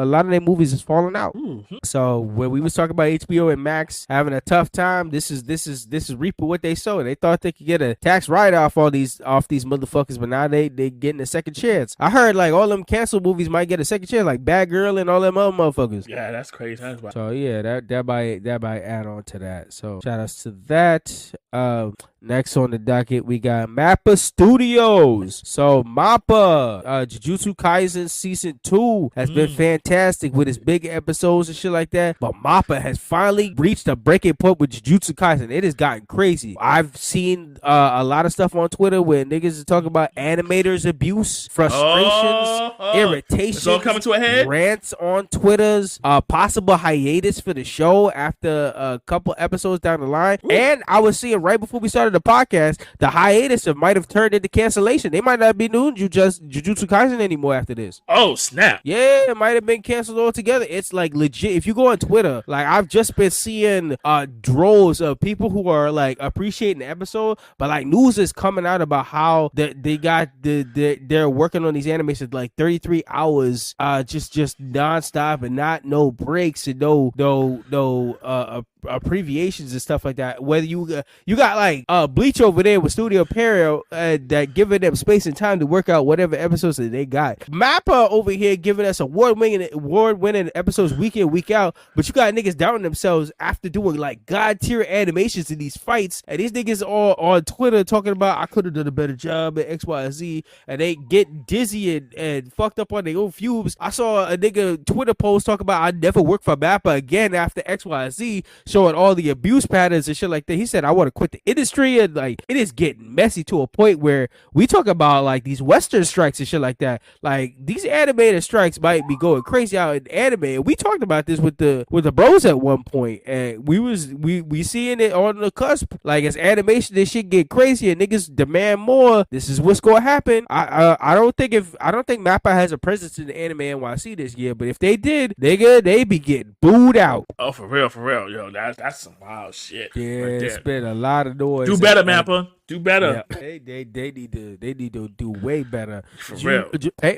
lot of their movies is falling out. So when we was talking about HBO and Max having a tough time, this is reaping what they sowed. They thought they could get a tax write-off off these motherfuckers, but now they getting a second chance. I heard like all them canceled movies might get a second chance, like Bad Girl and all them other motherfuckers. Yeah, that's crazy. So yeah, that might add on to that. So shout outs to that. Next on the docket, we got Mappa Studios. So Mappa, Jujutsu Kaisen Season 2 has been fantastic with its big episodes and shit like that. But Mappa has finally reached a breaking point with Jujutsu Kaisen. It has gotten crazy. I've seen a lot of stuff on Twitter where niggas are talking about animators' abuse, frustrations, irritations. It's all coming to a head. Rants on Twitter's possible hiatus for the show after a couple episodes down the line. And I was seeing right before we started the podcast, the hiatus might have turned into cancellation. They might not be doing Jujutsu Kaisen anymore after this. Oh, snap. Yeah, it might have been canceled altogether. It's like legit. If you go on Twitter, like I've just been seeing droves of people who are like appreciating the episode, but like news is coming out about how they're working on these animations like 33 hours just nonstop and no breaks and no abbreviations and stuff like that. Whether you got like Bleach over there with Studio Perio that giving them space and time to work out whatever episodes that they got. Mappa over here giving us award-winning episodes week in, week out, but you got niggas doubting themselves after doing like god tier animations in these fights, and these niggas all on Twitter talking about I could have done a better job at XYZ, and they get dizzy and fucked up on their own fumes. I saw a nigga Twitter post talking about I never work for Mappa again after XYZ, showing all the abuse patterns and shit like that. He said I want to quit the industry, and like it is getting messy to a point where we talk about like these Western strikes and shit like that. Like these animated strikes might be going crazy out in anime. And we talked about this with the bros at one point, and we seeing it on the cusp. Like as animation, this shit get crazy and niggas demand more. This is what's gonna happen. I don't think Mappa has a presence in the anime NYC this year, but if they did, they be getting booed out. Oh, for real, yo, that's some wild shit. Yeah, right, it's been a lot of noise. Do better, Mappa. Do better. Yeah, they need to do way better. For real.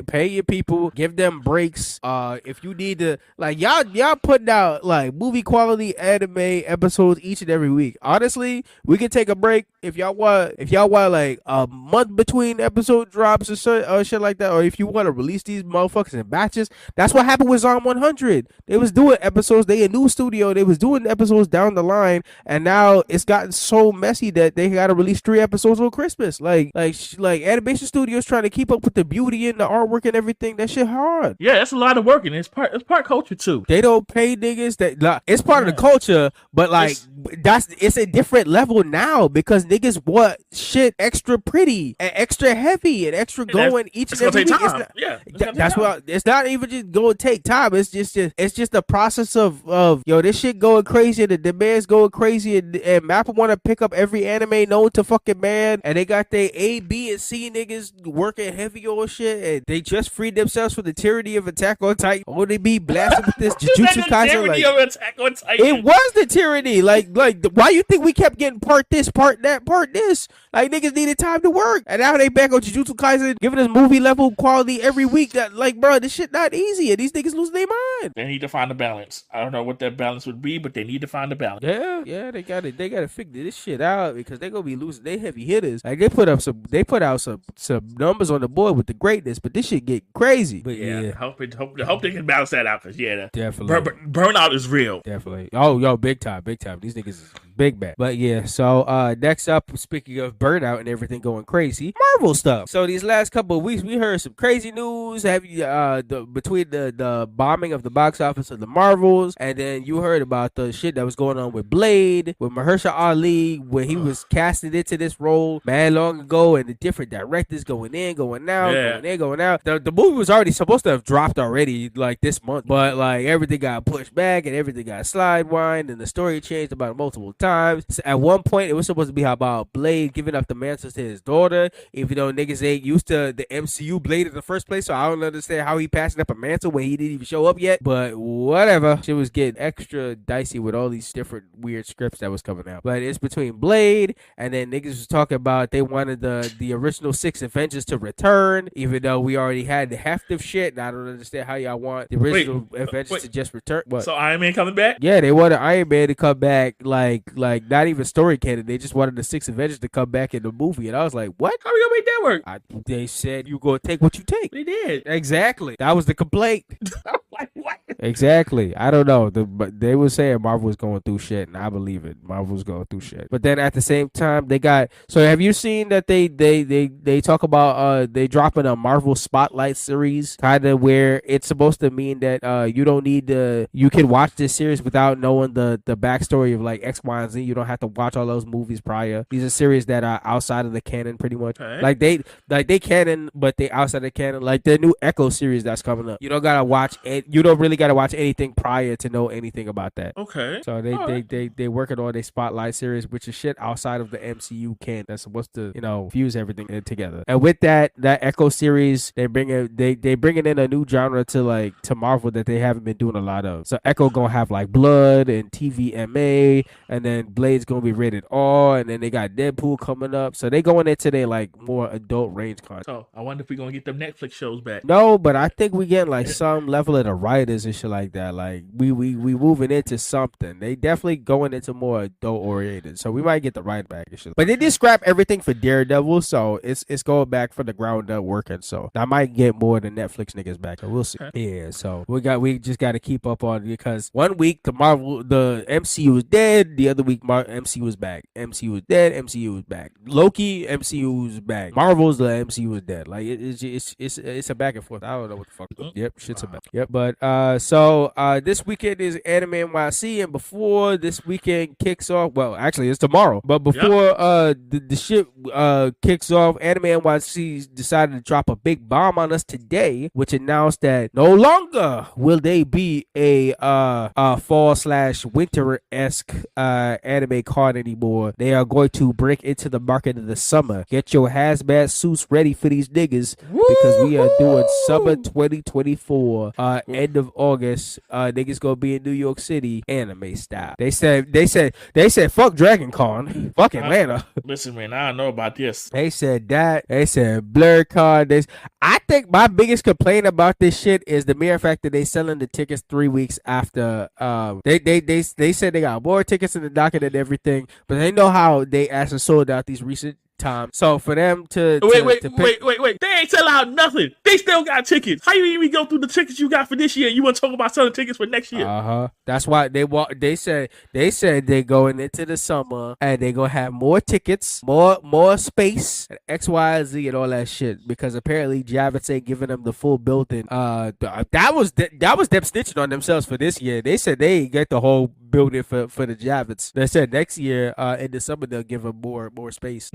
Pay your people. Give them breaks. If you need to, like y'all putting out like movie quality anime episodes each and every week. Honestly, we can take a break if y'all want like a month between episode drops or shit like that. Or if you want to release these motherfuckers in batches. That's what happened with Zom 100. They was doing episodes. They a new studio. They was doing episodes down the line, and now it's gotten so messy that they got to release 3 episodes on Christmas. Like animation studios trying to keep up with the beauty and the artwork and everything. That shit hard. Yeah, it's a lot of work, and it's part culture too. They don't pay niggas that. Like, it's part of the culture, but like it's a different level now because niggas want shit extra pretty and extra heavy and extra going each and every week. That's what. It's not even just going to take time. It's just the process of yo, this shit going crazy and the demand's going crazy, and Mappa want to pick up every anime known to fucking man, and they got their A, B, and C niggas working heavy on shit, and they just freed themselves from the tyranny of Attack on Titan. Oh, they be blasting with this Jujutsu Kaisen. Like, Attack on Titan. It was the tyranny. Like why you think we kept getting part this, part that, part this? Like niggas needed time to work, and now they back on Jujutsu Kaisen, giving us movie level quality every week. That like, bro, this shit not easy, and these niggas losing their mind. They need to find a balance. I don't know what that balance would be, but they need to find a balance. Yeah, they gotta figure this shit out because they gonna be losing their heavy hitters. Like they put out some numbers on the board with the greatness, but this shit get crazy. But yeah. Hope they can balance that out because definitely burnout is real. Definitely. Oh, yo, big time. These niggas is big bad. But yeah, so next up, speaking of burnout and everything going crazy, Marvel stuff. So these last couple of weeks, we heard some crazy news. Between the bombing of the box office of the Marvels, and then you heard about the shit that was going on with Blade, with Mahershala Ali, when he was casted into this role man long ago, and the different directors going in, going out, going out. The movie was already supposed to have dropped already like this month, but like everything got pushed back and everything got slidewined, and the story changed about multiple times. times. At one point, it was supposed to be about Blade giving up the mantle to his daughter, even though niggas ain't used to the MCU Blade in the first place, so I don't understand how he passing up a mantle when he didn't even show up yet, but whatever. Shit was getting extra dicey with all these different weird scripts that was coming out. But it's between Blade, and then niggas was talking about they wanted the original 6 Avengers to return, even though we already had the heft of shit, and I don't understand how y'all want the original Avengers to just return. What? So Iron Man coming back? Yeah, they wanted Iron Man to come back, like not even story canon. They just wanted the 6 Avengers to come back in the movie, and I was like, what? How are we gonna make that work? They said you gonna take what you take. They did. Exactly. That was the complaint. I'm like, what? Exactly. I don't know. But they were saying Marvel was going through shit, and I believe it. Marvel was going through shit. But then at the same time, they got. So have you seen that they talk about they dropping a Marvel Spotlight series, kind of where it's supposed to mean that you don't need to. You can watch this series without knowing the backstory of like X, Y, and Z. You don't have to watch all those movies prior. These are series that are outside of the canon, pretty much. Okay. Like they canon, but they outside the canon. Like the new Echo series that's coming up. You don't gotta watch it. You don't really gotta watch anything prior to know anything about that. Okay. So they working on a Spotlight series, which is shit outside of the MCU canon that's supposed to fuse everything together. And with that Echo series, they bringing in a new genre to Marvel that they haven't been doing a lot of. So Echo gonna have like blood and TVMA, and then Blade's gonna be rated R, and then they got Deadpool coming up. So they going into their like more adult range content. So I wonder if we're gonna get them Netflix shows back. No, but I think we getting like some level of the writers and shit like that. Like we moving into something. They definitely going into more adult oriented. So we might get the right back and shit. But they did scrap everything for Daredevil, so it's going back from the ground up working. So I might get more of the Netflix niggas back. We'll see. Okay. Yeah, so we just got to keep up on it, because one week the MCU was dead, the other week MCU was back. MCU was dead, MCU was back. Loki, MCU was back. Marvel's the MCU was dead. Like it's a back and forth. I don't know what the fuck. Yep, shit's a back. Yep, but so this weekend is Anime NYC, and before this weekend kicks off, well, actually it's tomorrow, but before the shit kicks off, Anime NYC decided to drop a big bomb on us today, which announced that no longer will they be a fall/winter-esque anime con anymore. They are going to break into the market in the summer. Get your hazmat suits ready for these niggas, because we are doing summer 2024 end of August. Niggas gonna be in New York City anime style. They said fuck Dragon Con, fuck Atlanta. Listen, man, I don't know about this. They said that. They said Blerd Con. I think my biggest complaint about this shit is the mere fact that they selling the tickets 3 weeks after. They said they got more tickets in the docket and everything, but they know how they actually sold out these recent time. So for them to wait, they ain't sell out nothing. They still got tickets. How you even go through the tickets you got for this year? You want to talk about selling tickets for next year? That's why they said they going into the summer and they gonna have more tickets, more space, and X, Y, Z, and all that shit, because apparently Javits ain't giving them the full building. That was them snitching on themselves for this year. They said they ain't get the whole building for the Javits. They said next year in the summer they'll give them more space.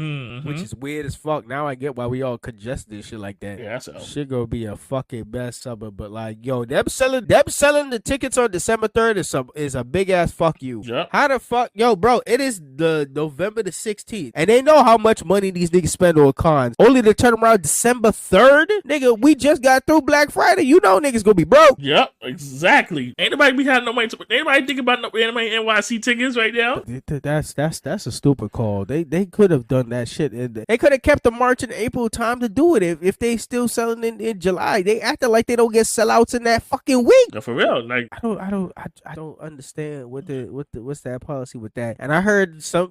Which is weird as fuck. Now I get why we all congested and shit like that. Yeah, that's shit gonna be a fucking best summer. But like, yo, them selling the tickets on December 3rd is a big ass fuck you. Yep. How the fuck, yo, bro? It is the November the 16th, and they know how much money these niggas spend on cons, only to turn around December 3rd. Nigga, we just got through Black Friday. You know niggas gonna be broke. Yep, exactly. Ain't nobody be having no money. Anybody think about no Anime NYC tickets right now? That's a stupid call. They could have done that shit. They could have kept the March and April time to do it if they still selling in July. They acting like they don't get sellouts in that fucking week. No, for real. Like I don't understand what's that policy with that. And I heard some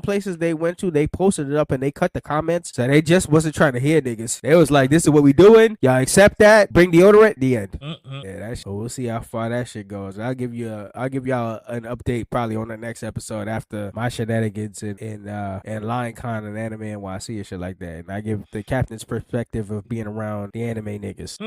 places they went to, they posted it up and they cut the comments, so they just wasn't trying to hear niggas. They was like, this is what we doing. Y'all accept that. Bring deodorant. The end. Yeah, that shit. We'll see how far that shit goes. I'll give y'all an update probably on the next episode after my shenanigans in LionCon and Anime NYC and shit like that. And I give the captain's perspective of being around the anime niggas,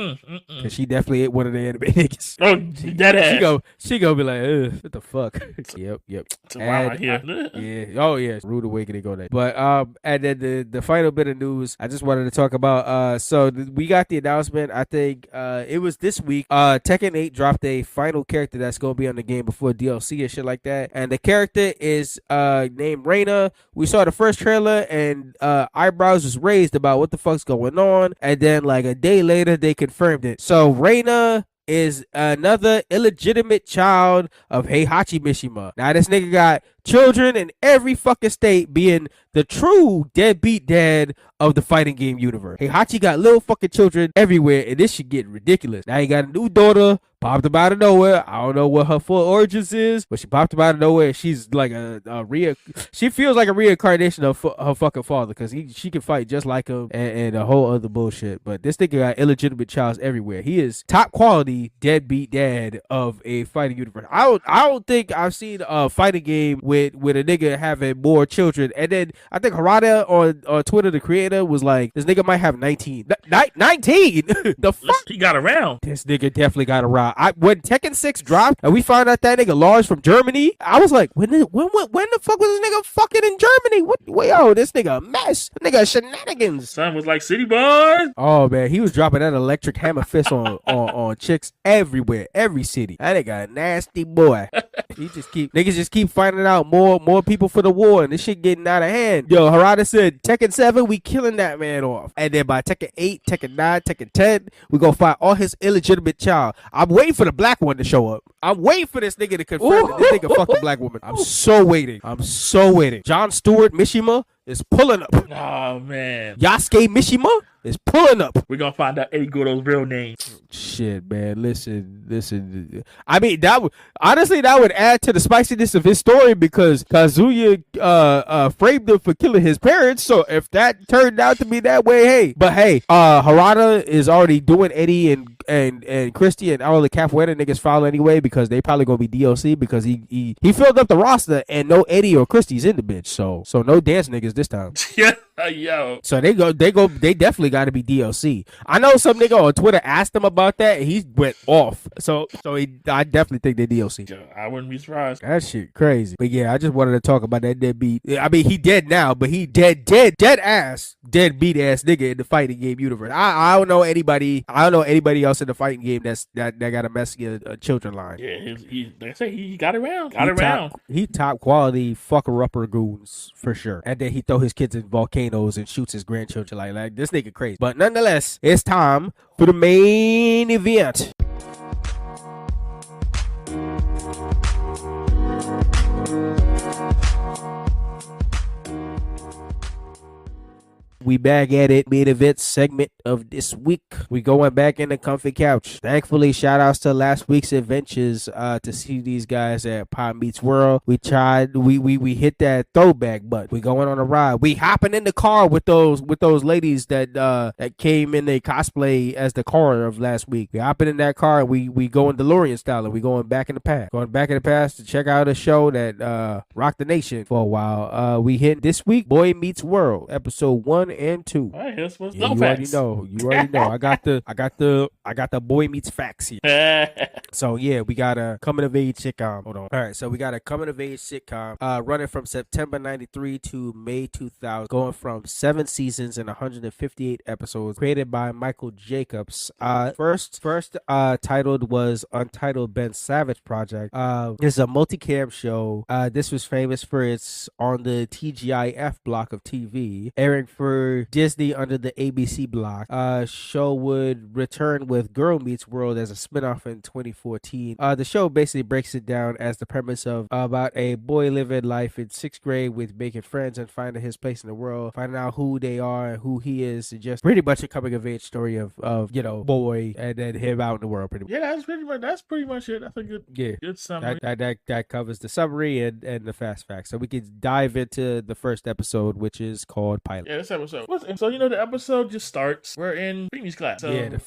because she definitely ain't one of the anime niggas. Oh, that ass. She gonna be like, what the fuck? Yep. It's wild out here. Yeah. Oh yeah. Rude awakening go there. But and then the final bit of news I just wanted to talk about. So we got the announcement. I think it was this week. Tekken 8 dropped a final character that's gonna be on the game before DLC DLC and shit like that. And the character is named Reina. We saw the first trailer and eyebrows was raised about what the fuck's going on. And then like a day later, they confirmed it. So Reina is another illegitimate child of Heihachi Mishima. Now this nigga got children in every fucking state, being the true deadbeat dad of the fighting game universe. Heihachi got little fucking children everywhere, and this shit getting ridiculous. Now he got a new daughter, popped up out of nowhere. I don't know what her full origins is, but she popped up out of nowhere. She's like she feels like a reincarnation of her fucking father, because she can fight just like him and a whole other bullshit. But this nigga got illegitimate childs everywhere. He is top quality deadbeat dad of a fighting universe. I don't think I've seen a fighting game with a nigga having more children. And then I think Harada on Twitter, the creator, was like, this nigga might have 19. 19? The fuck? He got around. This nigga definitely got around. When Tekken 6 dropped and we found out that nigga Lars from Germany, I was like, when the fuck was this nigga fucking in Germany? Yo, this nigga a mess. Nigga shenanigans. Son was like, City Boys. Oh man, he was dropping that electric hammer fist on chicks everywhere, every city. That nigga a nasty boy. Niggas just keep finding out more people for the war, and this shit getting out of hand. Yo, Harada said Tekken 7, we killing that man off. And then by Tekken 8, Tekken 9, Tekken 10, we gonna find all his illegitimate child. I'm waiting for the black one to show up. I'm waiting for this nigga to confirm that this nigga fucked the black woman. I'm so waiting. John Stewart Mishima is pulling up. Oh man. Yasuke Mishima is pulling up. We're gonna find out Eddie Gordo's real name. Shit, man. Listen. I mean, that would add to the spiciness of his story, because Kazuya framed him for killing his parents. So if that turned out to be that way, hey. But hey, Harada is already doing Eddie and Christy and all the Capoeira niggas foul anyway, because they probably gonna be DLC, because he filled up the roster and no Eddie or Christy's in the bitch. So no dance niggas this time. Yeah, yo. So they definitely got to be DLC. I know some nigga on Twitter asked him about that and he went off. So I definitely think they DLC. Yo, I wouldn't be surprised. That shit crazy. But yeah, I just wanted to talk about that deadbeat. I mean, he dead now, but he dead beat ass nigga in the fighting game universe. I don't know anybody else in the fighting game that got a messy children line. Yeah, like I say, he got around. He top quality fucker upper goons for sure. And then he throw his kids in volcanoes and shoots his grandchildren like this nigga crazy. But nonetheless, it's time for the main event. We back at it, main event segment of this week. We going back in the comfy couch. Thankfully, shout outs to last week's adventures to see these guys at Pop Meets World. We tried, we hit that throwback, but we going on a ride. We hopping in the car with those ladies that came in a cosplay as the car of last week. We hopping in that car and we going DeLorean style, and we going back in the past. Going back in the past to check out a show that rocked the nation for a while. We hit this week Boy Meets World, episode 1 and 2. All right, here's what's You already know. I got the Boy Meets facts here. So yeah, we got a coming of age sitcom. Hold on. All right, so we got a coming of age sitcom running from September 93 to May 2000, going from 7 seasons and 158 episodes, created by Michael Jacobs. First titled was Untitled Ben Savage Project. It's a multicam show. This was famous for its on the TGIF block of TV, airing for Disney under the ABC block. Show would return with Girl Meets World as a spinoff in 2014. The show basically breaks it down as the premise of about a boy living life in 6th grade with making friends and finding his place in the world, finding out who they are and who he is, and just pretty much a coming of age story of boy and then him out in the world. Pretty much. Yeah, that's pretty much it. That's a good summary. That covers the summary and the fast facts. So we can dive into the first episode, which is called Pilot. Yeah, this episode. So the episode just starts. We're in Premi's class. So yeah,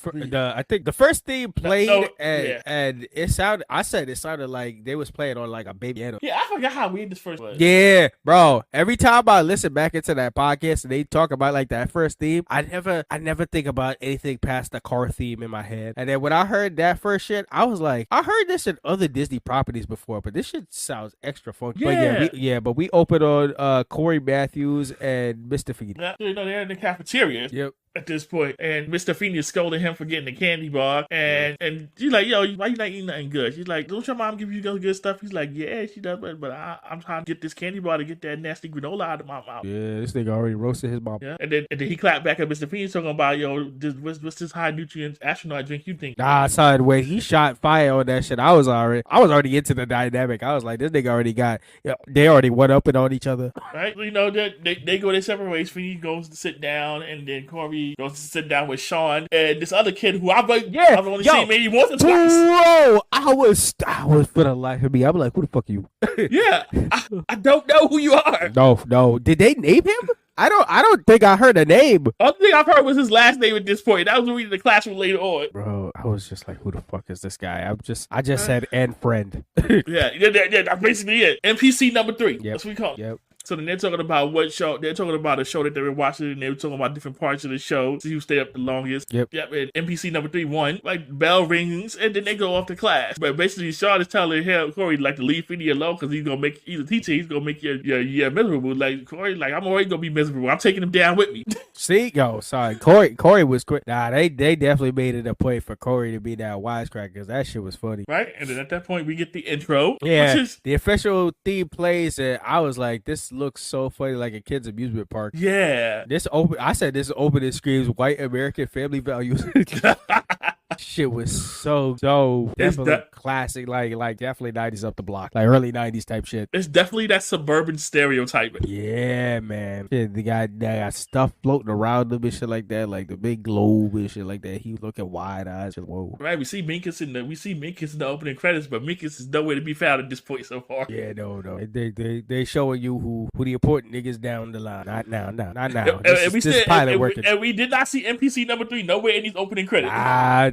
I think the first theme played and it sounded like they was playing on like a baby piano. Yeah, I forgot how weird this first was. Yeah, bro. Every time I listen back into that podcast and they talk about like that first theme, I never think about anything past the car theme in my head. And then when I heard that first shit, I was like, I heard this in other Disney properties before, but this shit sounds extra funky. Yeah. But we open on Corey Matthews and Mr. Feedy. Yeah, they're in the cafeteria. Yep. at this point, and Mr. Feeney is scolding him for getting the candy bar, and she's like, yo, why you not eating nothing good? She's like, don't your mom give you good stuff? He's like, yeah, she does, but I'm trying to get this candy bar to get that nasty granola out of my mouth. Yeah, this nigga already roasted his mom. Yeah, and then he clapped back at Mr. Feeney talking about, yo, what's this high nutrient astronaut drink you think? Nah, son, when he shot fire on that shit, I was already into the dynamic. I was like, this nigga already got, they already went up and on each other. Right? You know, they go their separate ways. Feeney goes to sit down, and then Corey goes to sit down with Sean and this other kid who I've only seen maybe once or twice. Bro, I was for the life of me. I'm like, who the fuck are you? Yeah, I don't know who you are. No. Did they name him? I don't think I heard a name. Only thing I've heard was his last name at this point. That was when we in the classroom later on. Bro, I was just like, who the fuck is this guy? I just said and friend. yeah, that's basically it. NPC number 3. Yep. That's what we call it. Yep. So then they're talking about what show. They're talking about a show that they were watching, and they were talking about different parts of the show. See who stayed up the longest. Yep. And NPC number 3 won. Like, bell rings, and then they go off to class. But basically, Sean is telling him, Corey, like, to leave Feeney alone because he's a teacher. He's gonna make you miserable. Like, Corey, like, I'm already gonna be miserable. I'm taking him down with me. See, sorry. Corey was quick. Nah, they definitely made it a point for Corey to be that wisecracker because that shit was funny. Right, and then at that point we get the intro. Yeah, which is, the official theme plays, and I was like, this looks so funny, like a kid's amusement park. Yeah, this opening screams white American family values. Shit was so definitely classic, like definitely 90s up the block, like early 90s type shit. It's definitely that suburban stereotype. Yeah, man. Shit, the guy that got stuff floating around him and shit like that, like the big globe and shit like that. He was looking wide eyes. Whoa. Right, we see Minkus in the opening credits, but Minkus is nowhere to be found at this point so far. Yeah, no. They showing you who the important niggas down the line. Not now. This pilot working. And we did not see NPC number 3 nowhere in these opening credits.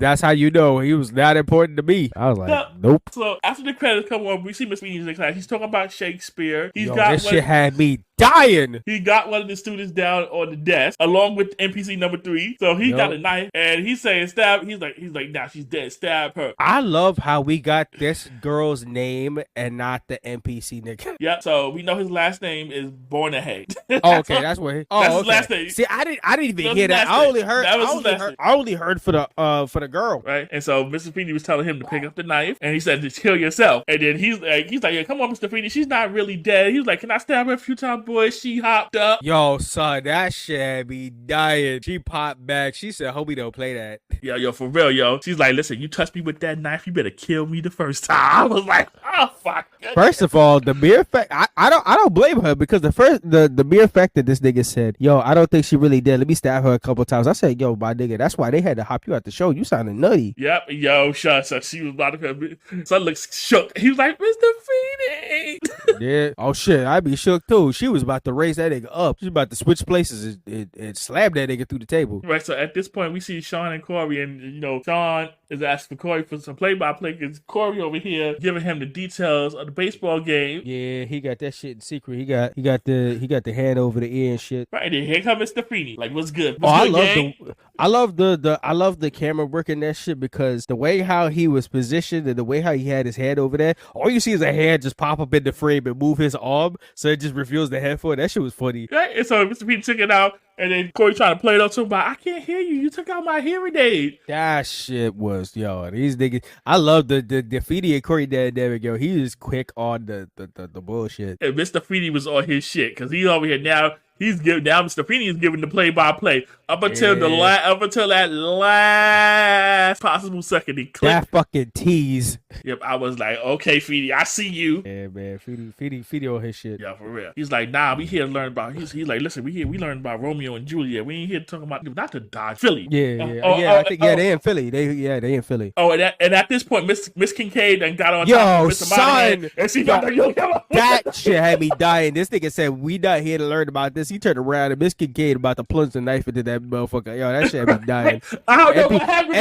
That's how you know he was not important to me. I was like, nope. So after the credits come on, we see Miss Feeney in the class. He's talking about Shakespeare. This shit had me dying. He got one of the students down on the desk along with NPC number 3. So he got a knife and he's saying stab. He's like, nah, she's dead. Stab her. I love how we got this girl's name and not the NPC nigga. Yeah. So we know his last name is Bornahead. Oh, okay, that's what. That's his last name. See, I didn't even hear that. I only heard for the girl. Right. And so Mr. Feeney was telling him to pick up the knife, and he said to kill yourself. And then he's like, yeah, come on, Mr. Feeney, she's not really dead. He was like, can I stab her a few times, boy? She hopped up. Yo, son, that shit had me dying. She popped back. She said, "Hope we don't play that." Yo, for real, yo. She's like, listen, you touched me with that knife, you better kill me the first time. I was like, oh fuck. First of all, the mere fact, I don't blame her because the mere fact that this nigga said, yo, I don't think she really did. Let me stab her a couple times. I said, yo, my nigga, that's why they had to hop you out the show. You sounded nutty. Yep, yo, shut. So she was about to come. Son looks shook. He was like, Mr. Feeney. Yeah. Oh shit, I'd be shook too. She was about to raise that nigga up. She was about to switch places and slap that nigga through the table. Right. So at this point, we see Sean and Corey, and Sean is asking Corey for some play-by-play because Corey over here giving him the details of the baseball game. Yeah, he got that shit in secret. He got the hand over the ear and shit. Right. And then here comes Mr. Feeney. Like, what's good? I love the camera work in that shit because the way how he was positioned and the way how he had his hand over there, all you see is a hand just pop up in the frame and move his arm, so it just reveals the head for it. That shit was funny. Right. And so Mr. Feeney took it out. And then Corey trying to play it up to him, but I can't hear you. You took out my hearing aid. That shit was, these niggas. I love the Feeney and Corey dynamic, yo. He is quick on the bullshit. And Mr. Feeney was on his shit because he's over here now. Mr. Feeney is giving the play-by-play up until that last possible second. He clicked. That fucking tease. Yep, I was like, okay, Feeney, I see you. Yeah, man, Feeney on his shit. Yeah, for real. He's like, nah, we here to learn about. He's like, listen, we learned about Romeo and Juliet. We ain't here to talk about not to Dodge Philly. I think they in Philly. They in Philly. Oh, and at this point, Miss Kincaid done got on top of Mr. Monahan, and she got that shit had me dying. This nigga said, we not here to learn about this. He turned around and Miss Kincaid about to plunge the knife into that motherfucker. Yo, that shit had me dying. I don't know what happened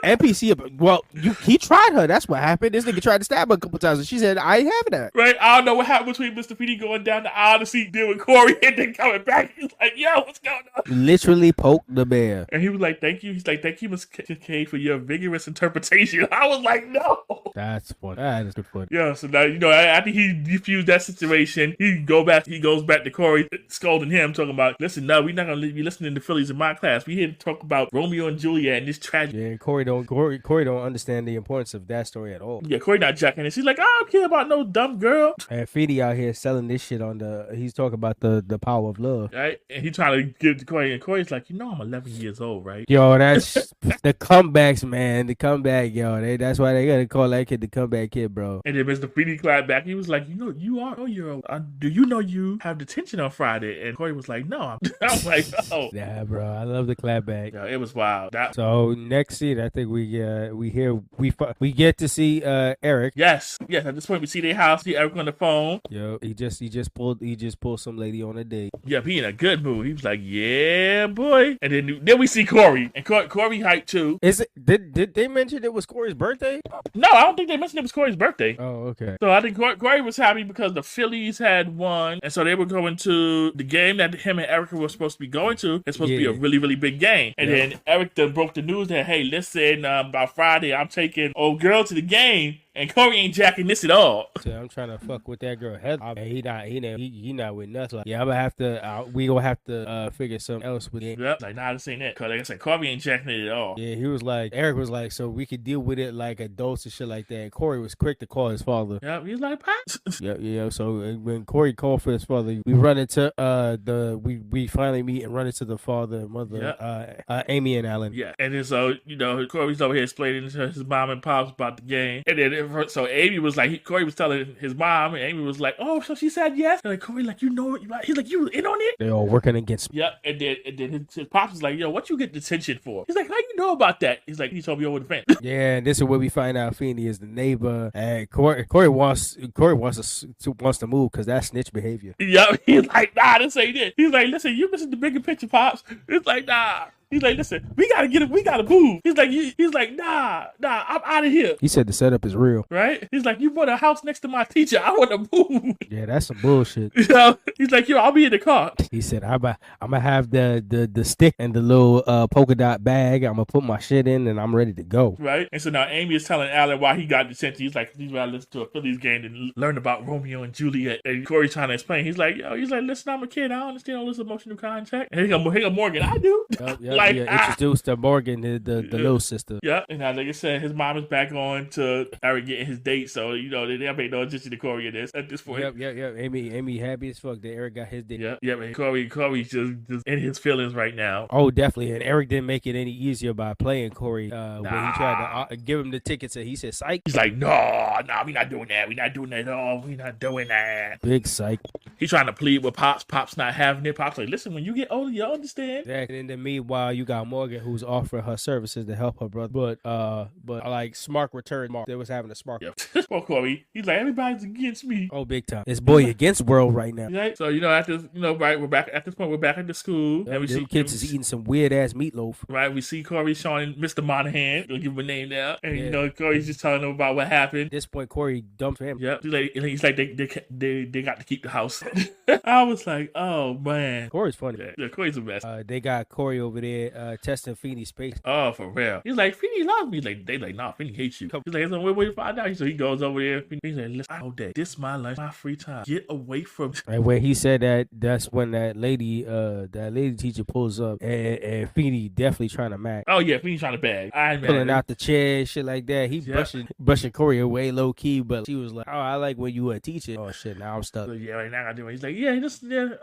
NPC, well, he tried her. That's what happened. This nigga tried to stab her a couple times and she said, I ain't having that. Right? I don't know what happened between Mr. Feeney going down the aisle to see deal with Corey and then coming back. He's like, yo, what's going on? Literally poked the bear. And he was like, thank you. He's like, thank you, Miss Kincaid, for your vigorous interpretation. I was like, no. That's fun. That is good fun. Yeah, so now, after he defused that situation, he goes back to Corey scolding him, talking about, listen, no, we're not going to be listening to Phillies in my class. We here to talk about Romeo and Juliet and this tragedy. Yeah, and Corey don't understand the importance of that story at all. Yeah, Corey not jacking it. She's like, I don't care about no dumb girl. And Feedy out here selling this shit on he's talking about the power of love. Right? And he trying to give to Corey, and Corey's like, I'm 11 years old, right? Yo, that's the comebacks, man. The comeback, yo. That's why they gotta call that kid the comeback kid, bro. And then Mr. Feedy clapped back. He was like, you are 0-year-old. Do you know you have detention on Friday? And Corey was like, no. I'm like, oh. Yeah, bro. I love the clapback. Yeah, it was wild. So next scene, I think we get to see Eric. Yes. At this point, we see their house. See Eric on the phone. Yo, he just pulled some lady on a date. Yep, he in a good mood. He was like, yeah, boy. And then we see Corey, and Corey hyped too. Did they mention it was Corey's birthday? No, I don't think they mentioned it was Corey's birthday. Oh, okay. So I think Corey was happy because the Phillies had won, and so they were going to the game that him and Erica were supposed to be going to. It's supposed to be a really, really big game. And then Eric then broke the news that, hey, listen, by Friday, I'm taking old girl to the game. And Corey ain't jacking this at all. So I'm trying to fuck with that girl. He not with nothing. Like, yeah, I'm gonna have to. We gonna have to figure something else with it. Yep. Like, nah, this ain't it. Cause like I said, Corey ain't jacking it at all. Yeah, he was like, Eric was like, so we could deal with it like adults and shit like that. And Corey was quick to call his father. Yep. He's like, Pops. Yeah. So when Corey called for his father, we run into we finally meet and run into the father and mother, Amy and Alan. Yeah. And then so Corey's over here explaining to his mom and pops about the game, and then so Amy was like, Corey was telling his mom, and Amy was like, oh, so she said yes. And like Corey, like, he's like, you in on it? They all working against me. Yep. And then his pops was like, yo, what you get detention for? He's like, how you know about that? He's like, he told me over the fence. Yeah, and this is where we find out Feeney is the neighbor, and Corey wants to move because that's snitch behavior. Yep. He's like, nah, this ain't it. He's like, listen, you missing the bigger picture, Pops. It's like, nah. He's like, listen, we gotta get him. We gotta move. He's like, nah, I'm out of here. He said the setup is real, right? He's like, you bought a house next to my teacher. I want to move. Yeah, that's some bullshit. He's like, yo, I'll be in the car. He said, I'm gonna have the stick and the little polka dot bag. I'm gonna put my shit in and I'm ready to go. Right. And so now Amy is telling Alan why he got detention. He's like, he's about to listen to a Phillies game and learn about Romeo and Juliet. And Corey's trying to explain. He's like, listen, I'm a kid. I don't understand all this emotional contact. And here go Morgan. I do. Like, introduced to Morgan, the little sister. Yeah, and now, like I said, his mom is back on to Eric getting his date, so they make no attention to Corey at this point. Yep. Amy happy as fuck that Eric got his date. Yep. And Corey's just in his feelings right now. Oh, definitely. And Eric didn't make it any easier by playing Corey when he tried to give him the tickets, and he said, "Psych." He's like, no, we're not doing that. We're not doing that at all. We're not doing that. Big psych. He's trying to plead with Pops. Pops not having it. Pops like, listen, when you get older, you'll understand. Exactly. And then meanwhile, you got Morgan who's offering her services to help her brother, but like Smark returned. Mark, they was having a Smark. Yep. Poor Corey. He's like, everybody's against me. Oh, big time. It's boy against world right now. Right. So after right, we're back at this point. We're back at the school, and we see kids is eating some weird ass meatloaf. Right. We see Corey showing Mr. Monahan. We'll give him a name now, and Corey's just telling him about what happened. At this point, Corey dumped him. Yep. He's like they got to keep the house. I was like, oh man, Corey's funny. Yeah, Corey's the best. They got Corey over there testing Feeney's space. Oh, for real. He's like, Feeney loves me. They like, nah, Feeney hates you. He's like, where you find out? So he goes over there. He's like, listen, all day. This my life, my free time. Get away from me. Right when he said that's when that lady teacher pulls up and Feeney definitely trying to mac. Oh yeah, Feeney trying to bag. Pulling out the chair, shit like that. He brushing Corey away low key, but she was like, oh, I like when you were a teacher. Oh shit, now I'm stuck. So, yeah, right now I do it. He's like,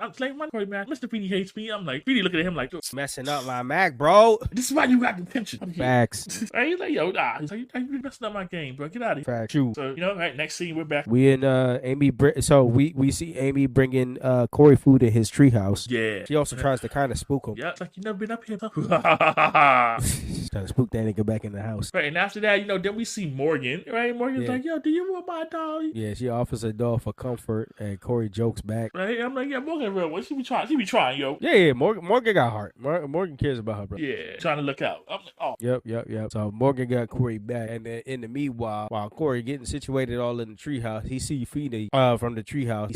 I'm like, my Corey, man, Mr. Feeney hates me. I'm like, Feeney looking at him like, messing up my Mac, bro. This is why you got detention. Facts. Right, he's like, yo, nah. He's like, you messing up my game, bro. Get out of here. Facts. So, right, next scene, we're back. We in Amy. So we see Amy bringing Corey food in his treehouse. Yeah. She also tries to kind of spook him. Yeah, it's like, you never been up here. She's trying to spook that nigga back in the house. Right, and after that, then we see Morgan. Right, Morgan's like, yo, do you want my doll? Yeah, she offers a doll for comfort, and Corey jokes back. Right, I'm like, yeah, Morgan real one. She be trying, yo. Yeah. Morgan got heart. Morgan cares cares about her brother. Yeah, trying to look out. I'm like, oh. Yep. So Morgan got Corey back, and then in the meanwhile, while Corey getting situated all in the treehouse, he sees Feeney from the treehouse.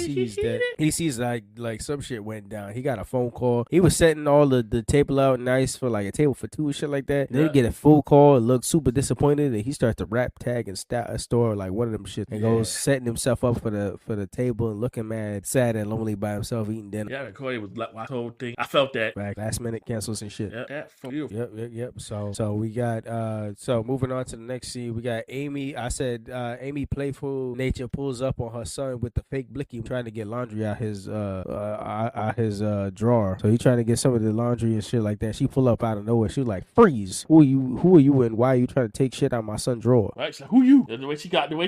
He sees like some shit went down. He got a phone call. He was setting all the table out nice for like a table for two and shit like that. Then he get a phone call and look super disappointed, and he starts to rap tag and store like one of them shit, and goes setting himself up for the table and looking mad, sad and lonely by himself eating dinner. Yeah, Corey was like my whole thing. I felt that. Back last minute cancels and shit. That for you. Yep. So we got so moving on to the next scene, we got Amy. I said Amy playful nature pulls up on her son with the fake blicky, trying to get laundry out his drawer. So he trying to get some of the laundry and shit like that. She pull up out of nowhere. She was like, "Freeze! Who are you and why are you trying to take shit out of my son's drawer?" Right? She's like, "Who you?" The way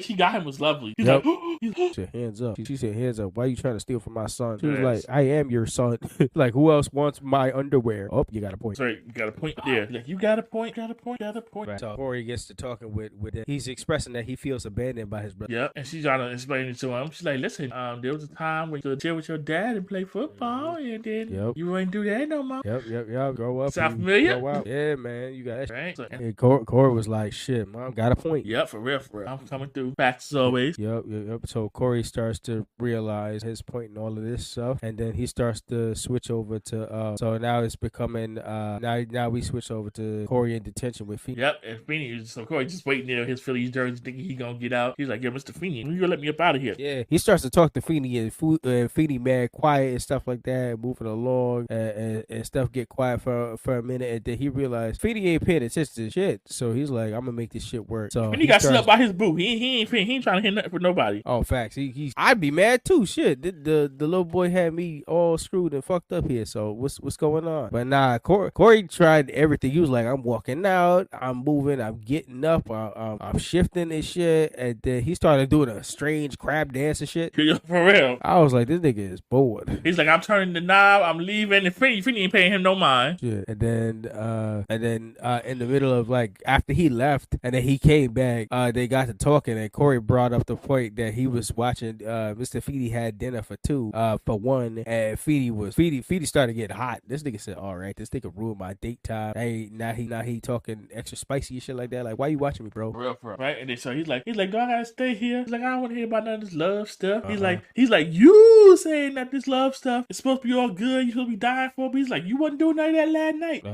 she got him was lovely. He's like, she said, "Hands up." She said, "Hands up! Why are you trying to steal from my son?" She was like, "I am your son." Like, who else wants my underwear? Oh, you got a point. Sorry, you got a point there. Like, you got a point. Right. So Corey gets to talking with it. He's expressing that he feels abandoned by his brother. Yep. And she's trying to explain it to him. She's like, "Listen, there was a time when you could chill with your dad and play football, and then you ain't do that no more." Yep. Grow up. Sound familiar? Grow out. Yeah, man. You got that. Right. So, and Corey was like, "Shit, mom got a point." Yep, for real. I'm coming through. Facts as always. Yep. So Corey starts to realize his point and all of this stuff, and then he starts to switch over to so now it's becoming now we switch over to Corey in detention with Feeney. Yep, and Feeney, so Corey just waiting there, his Phillies jersey, thinking he gonna get out. He's like, "Yo, Mr. Feeney, when you gonna let me up out of here?" Yeah, he starts to talk to Feeney, and Feeney mad quiet and stuff like that, moving along, and stuff get quiet for a minute, and then he realized Feeney ain't paying attention to shit, so he's like, "I'm gonna make this shit work." So Feeney got slept by his boo. He ain't trying to hit nothing for nobody. Oh, facts. I'd be mad too. Shit, the little boy had me all screwed and fucked up here. So what's going on? But nah, Corey tried everything. He was like, "I'm walking out, I'm moving, I'm getting up, I'm shifting and shit." And then he started doing a strange crab dance and shit. For real. I was like, this nigga is bored. He's like, "I'm turning the knob, I'm leaving," and Feeney ain't paying him no mind. Shit. And then in the middle of like after he left and then he came back, they got to talking, and Corey brought up the point that he was watching Mr. Feeney had dinner for two for one, and Feeney started getting hot. This nigga said, "All right, this nigga ruined my date time. Hey, now he talking extra spicy and shit like that. Like, why you watching me, bro?" For real. Right? And then so he's like, "Do I gotta stay here?" He's like, "I don't want to hear about none of this love stuff." He's like, "You saying that this love stuff is supposed to be all good, you supposed to be dying for?" But he's like, "You wasn't doing none of that last night."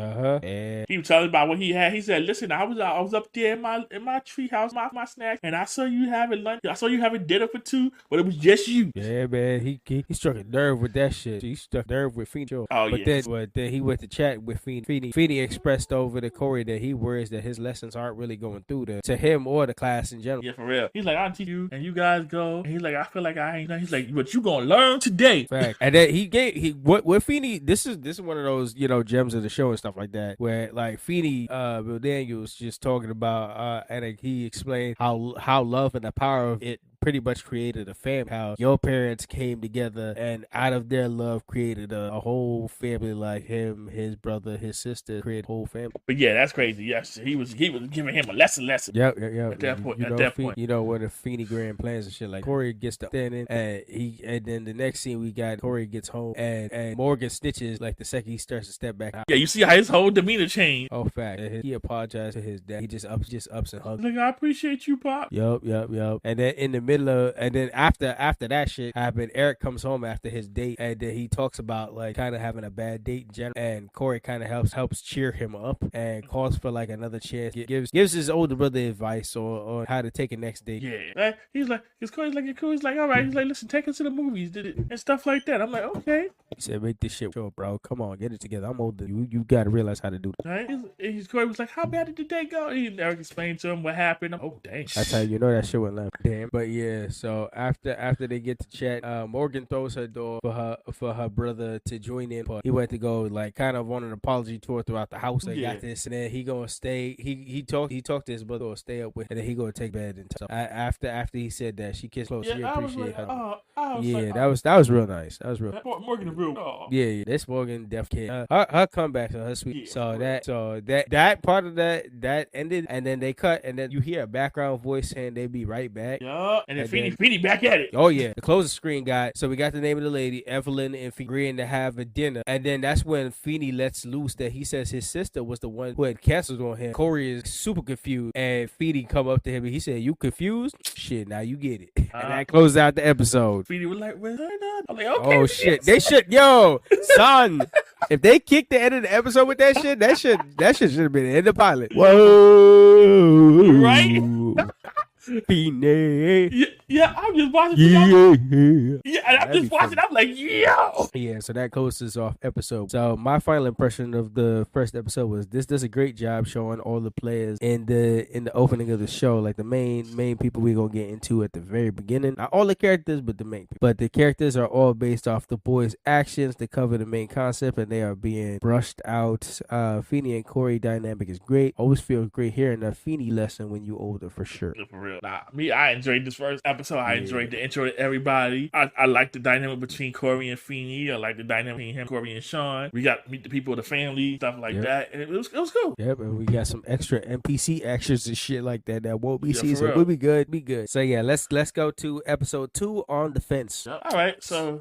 And he was telling about what he had. He said, "Listen, I was up there in my tree house, my snack, and I saw you having lunch. I saw you having dinner for two, but it was just you." Yeah, man. He struck a nerve with that shit. He struck a nerve with Feeney. Oh, but then he went to chat with Feeney. Feeney expressed over to Corey that he worries that his lessons aren't really going through to him or the class in general. Yeah, for real. He's like, "I'll teach you, and you guys go." And he's like, "I feel like I ain't done." He's like, "But you gonna learn today." Fact. And then what Feeney. This is one of those gems of the show and stuff like that where like Feeney Bill Daniels just talking about and he explained how love and the power of it pretty much created a family. How your parents came together and out of their love created a whole family, like him, his brother, his sister, created a whole family. But yeah, that's crazy. Yes, he was giving him a lesson. Yep. At that point. You know what the Feeney grand plans and shit. Like Corey gets to standing, and then the next scene we got Corey gets home and Morgan snitches like the second he starts to step back out. Yeah, you see how his whole demeanor changed. Oh, fact. He apologized to his dad. He just ups and hugs. Like, "I appreciate you, Pop." Yup. And then in the middle of, and then after that shit happened, Eric comes home after his date, and then he talks about like kind of having a bad date in general, and Corey kind of helps cheer him up and calls for like another chance. Gives his older brother advice on how to take a next date. Yeah, like, he's like, Corey's like, "Cool." He's like, "All right." He's like, "Listen, take us to the movies, and stuff like that." I'm like, "Okay." He said, "Make this shit sure, bro. Come on, get it together. I'm older. You got to realize how to do this." Right? Corey was like, "How bad did the day go?" And Eric explained to him what happened. Oh, dang. That's how you know that shit went left. Damn. But yeah, so after they get to chat, Morgan throws her door for her brother to join in. But he went to go like kind of on an apology tour throughout the house. They got this, and then he gonna stay. He talked to his brother to stay up with, and then he gonna take bed. And so after he said that, she kissed close. Yeah, She appreciated her. Yeah, that was real nice. That was real. Morgan the real. Oh. Yeah, this Morgan def kid. Her comeback, so her sweet. Yeah, so that part of that ended, and then they cut, and then you hear a background voice saying they be right back. Yeah, And then Feeny back at it. Oh yeah, the closing screen got. So we got the name of the lady, Evelyn, and Feeny agreeing to have a dinner. And then that's when Feeny lets loose that he says his sister was the one who had canceled on him. Corey is super confused, and Feeny come up to him and he said, "You confused? Shit, now you get it." And that closed out the episode. Feeny was like, "Well, I'm like, okay." Oh shit, they should, son. If they kicked the end of the episode with that shit, that shit should have been in the pilot. Whoa, right? Feeny. Yeah, I'm just watching. I'm just watching. I'm like, yo. Yeah, so that closes off episode. So my final impression of the first episode was this does a great job showing all the players in the opening of the show, like the main people we're gonna get into at the very beginning. Not all the characters, but the main people. But the characters are all based off the boys' actions to cover the main concept, and they are being brushed out. Feeny and Corey dynamic is great. Always feels great hearing a Feeny lesson when you're older, for sure. For real. Nah, I enjoyed this first episode. I enjoyed the intro to everybody. I like the dynamic between Corey and Feeny. I like the dynamic between him, Corey, and Sean. We got to meet the people of the family, stuff like that. And it was cool. Yep, and we got some extra NPC actions and shit like that won't be seen. So real. we'll be good. So yeah, let's go to episode 2 on the fence. Yep. All right, so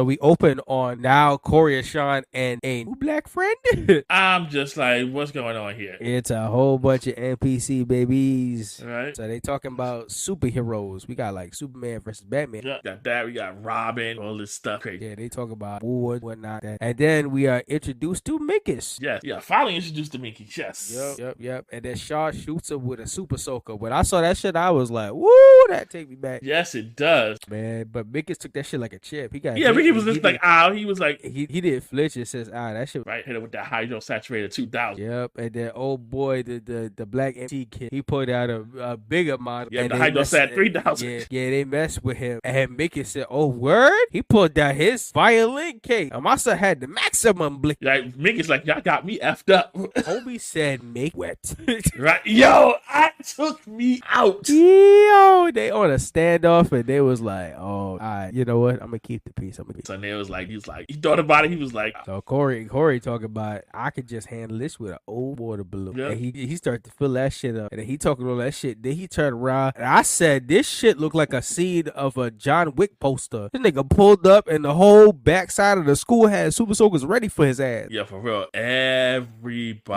we open on now Corey and Sean and a new black friend. I'm just like, what's going on here? It's a whole bunch of NPC babies. All right. So they talking about superheroes. We got like Superman versus Batman. Yeah, got that. We got Robin, all this stuff. Crazy. Yeah, they talk about war, whatnot. And then we are introduced to Minkus. Yes, yeah, finally introduced to Minky. Yes. Yep. And then Shaw shoots him with a super soaker. When I saw that shit, I was like, woo, that take me back. Yes, it does. Man, but Minkus took that shit like a chip. Mickey was just like, ow. He was like, he didn't flinch. It says, that shit. Right, hit it with that hydrosaturated 2000. Yep, and then old boy, the black MT kid, he put out a bigger model. Yeah, the hydrosat 3000. Yeah, they messed with him. And Mickey said, "Oh, word?" He pulled out his violin case. And my son had the maximum blick. Like, Mickey's like, y'all got me effed up. Homie said, "Make wet." Right, yo, I took me out. Yo, they on a standoff, and they was like, "Oh, all right, you know what? I'm gonna keep the peace. So they was like, he thought about it. He was like, so Corey talking about, I could just handle this with an old water balloon. Yeah. And he started to fill that shit up, and then he talking all that shit. Then he turned around, and I said, this shit looked like a scene of a John Wick poster. This nigga pulled up, and the whole backside of the school had super soakers ready for his ass. Yeah, for real. Everybody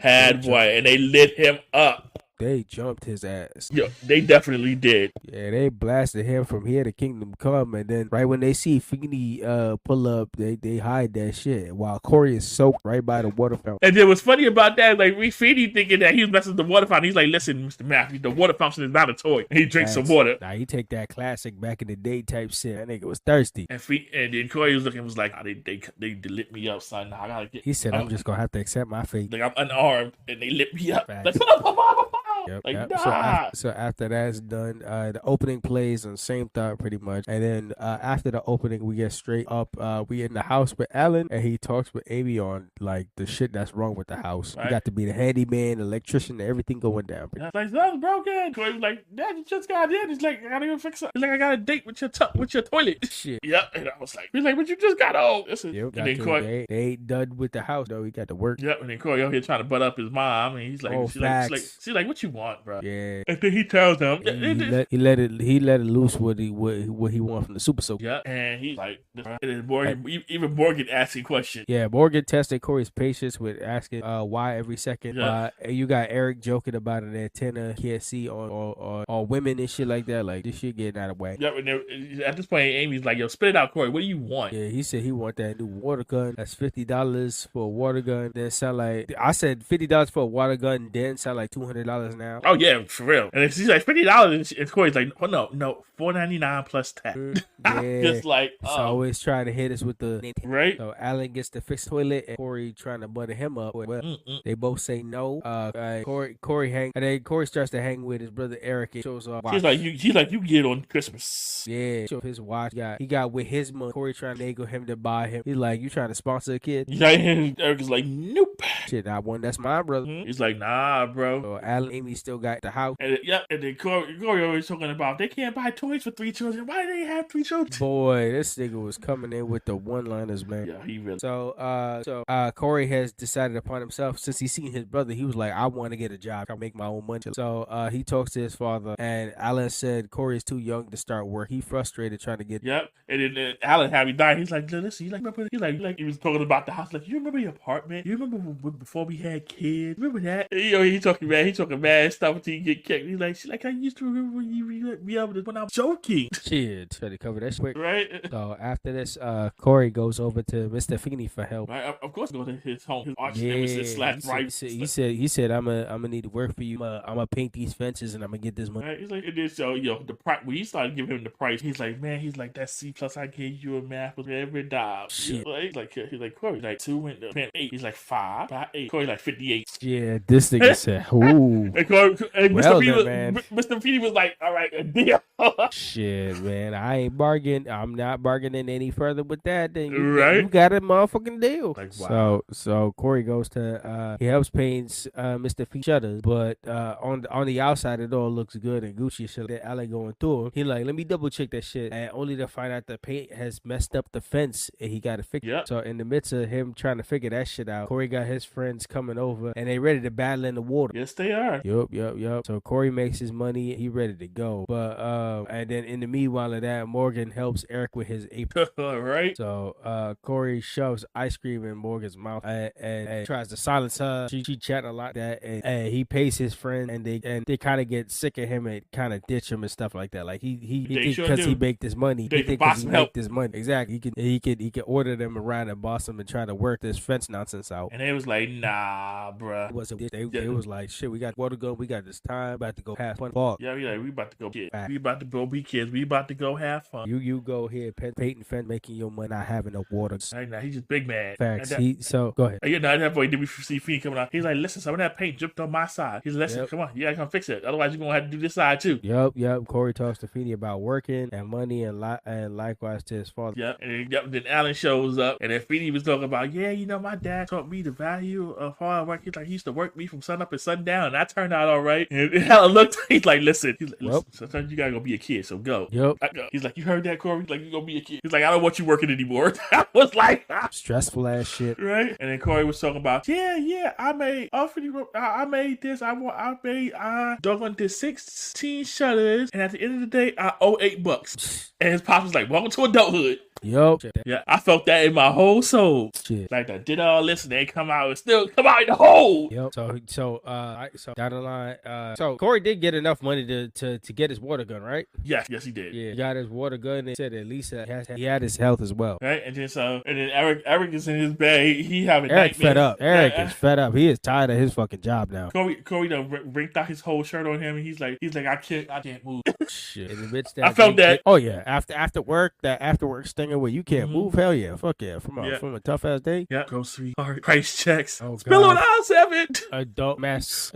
had one, and they lit him up. They jumped his ass. Yeah, they definitely did. Yeah, they blasted him from here to Kingdom Come, and then right when they see Feeny pull up, they hide that shit while Corey is soaked right by the water fountain. And then what's funny about that, like, we Feeny thinking that he was messing with the water fountain. He's like, listen, Mr. Matthew, the water fountain is not a toy. And he drinks some water. Nah, he take that classic back in the day type shit. That nigga was thirsty. And then Corey was looking, was like, they lit me up, son. I gotta get. He said, I'm just gonna have to accept my fate. Like, I'm unarmed, and they lit me up. Facts. Like, Yep, like, yep. nah. So after that's done, the opening plays and same thought pretty much. And then after the opening, we get straight up. We in the house with Alan, and he talks with Amy on like the shit that's wrong with the house. Right. You got to be the handyman, electrician, everything going down. Like, that's broken. Corey was like, Dad, you just got in. He's like, I gotta go fix it. He's like, I got a date with your toilet. Shit. Yep. And I was like, he's like, but you just got home. Yep, and then Corey, they ain't done with the house though. He got to work. Yep. And then Corey out here trying to butt up his mom, and he's like, she's like, what you want, bro? Yeah. And then he tells them, he let it loose what he want from the super soaker. Yeah, and he's like, and then even Morgan asking questions. Yeah, Morgan tested Corey's patience with asking why every second. Yeah. You got Eric joking about an antenna can't see on women and shit like that. Like, this shit getting out of whack. Yeah, and at this point, Amy's like, yo, spit it out, Corey. What do you want? Yeah, he said he want that new water gun. That's $50 for a water gun. Then sound like I said $50 for a water gun. Then sound like $200 now. Oh yeah, for real. And she's like $50, and Corey's like, oh no, $4.99 plus tax. Yeah. Just like, so always trying to hit us with the right. So Alan gets to fix the toilet, and Corey trying to butter him up. Well, they both say no. Corey hang, and then Corey starts to hang with his brother Eric. And shows off. She's like, you get on Christmas. Yeah, show his watch. He got with his money. Corey trying to naggle him to buy him. He's like, you trying to sponsor a kid? Yeah, and Eric is like, nope. Shit, I won. That's my brother. He's like, nah, bro. So Alan and Amy still got the house. And then Corey always talking about they can't buy toys for 3 children. Why do they have 3 children? Boy, this nigga was coming in with the one-liners, man. Yeah, he really. So Corey has decided upon himself, since he seen his brother, he was like, I want to get a job, I make my own money. So he talks to his father, and Alan said Corey is too young to start work. He frustrated trying to get. Yep. And then Alan had me die. He's like, listen, remember? He was talking about the house. Like, you remember your apartment? You remember before we had kids? Remember that? And, he talking mad stuff until he get kicked. He's like, she's like, I used to remember when you let me out when I was joking. Shit, try to cover that shit quick. Right. So after this, Corey goes over to Mr. Feeney for help. Right. Of course, go to his home, his arch nemesis / He said, I'm gonna need to work for you. I'm gonna paint these fences and I'm gonna get this money. Right. He's like, and then so the price when he started giving him the price, he's like, man, that C+ I gave you in math was every dime. Shit. He's like Corey, like 2 went to 8. He's like 5 by 8. Corey like 58. Yeah, this nigga said, ooh. Mr. Feeney was like, all right, a deal. Shit, man, I ain't bargaining. I'm not bargaining any further with that. Then you got a motherfucking deal. Like, wow. So Corey goes to he helps paint Mr. Feeney shutters, but on the outside it all looks good and Gucci shit. That Alec going through him, he like, let me double check that shit, and only to find out the paint has messed up the fence and he got to fix it. So in the midst of him trying to figure that shit out, Corey got his friends coming over and they ready to battle in the water. Yes, they are. Yup. So Corey makes his money, he ready to go. But and then in the meanwhile of that, Morgan helps Eric with his apron. Right. So Corey shoves ice cream in Morgan's mouth and tries to silence her. She chatting a lot that and he pays his friend and they kind of get sick of him and kind of ditch him and stuff like that. Like he because he make this money. They think because he make this money. Exactly. He could order them around and boss them and try to work this fence nonsense out. And they was like, nah, bruh. They was like, shit, we got water gun, we got this time, about to go have fun. Fuck. Yeah, we about to go kids. We about to go be kids. We about to go have fun. You go here, painting fence, making your money, not having no water. Right now, he's just big mad. Facts. So go ahead. At that point, did we see Feeney coming out? He's like, listen, some of that paint dripped on my side. He's like, listen, come on, you gotta come fix it. Otherwise, you're gonna have to do this side too. Yep. Corey talks to Feeney about working and money and likewise to his father. Yep. And then Alan shows up, and then Feeney was talking about, my dad taught me the value of hard work. He's like, he used to work me from sun up and sundown, and I turned out all right. And Alan looked, he's like, listen, sometimes you gotta go be a kid, so go. Yep. He's like, you heard that, Corey? He's like, you gonna be a kid. He's like, I don't want you working anymore. I was like, stressful ass shit. Right? And then Corey was talking about, I made this. I dug onto 16 shutters, and at the end of the day, I owe $8. And his pop was like, welcome to adulthood. Yup. Yeah, I felt that in my whole soul. Shit. Like, I did all this and they come out and still come out in the hole. Yep. So down the line, so Corey did get enough money to get his water gun, right? Yes, he did. Yeah, he got his water gun. They said at least he had his health as well. Right, and then Eric is in his bed. He having Eric nightmares. fed up. Eric is fed up. He is tired of his fucking job now. Corey done rinked out his whole shirt on him, and he's like, I can't move. Shit. In the midst of I felt that. Oh yeah, after work stinger where you can't move. Hell yeah, fuck yeah. From a tough ass day. Yeah, grocery price checks. Oh, Spill on aisle 7. Adult mess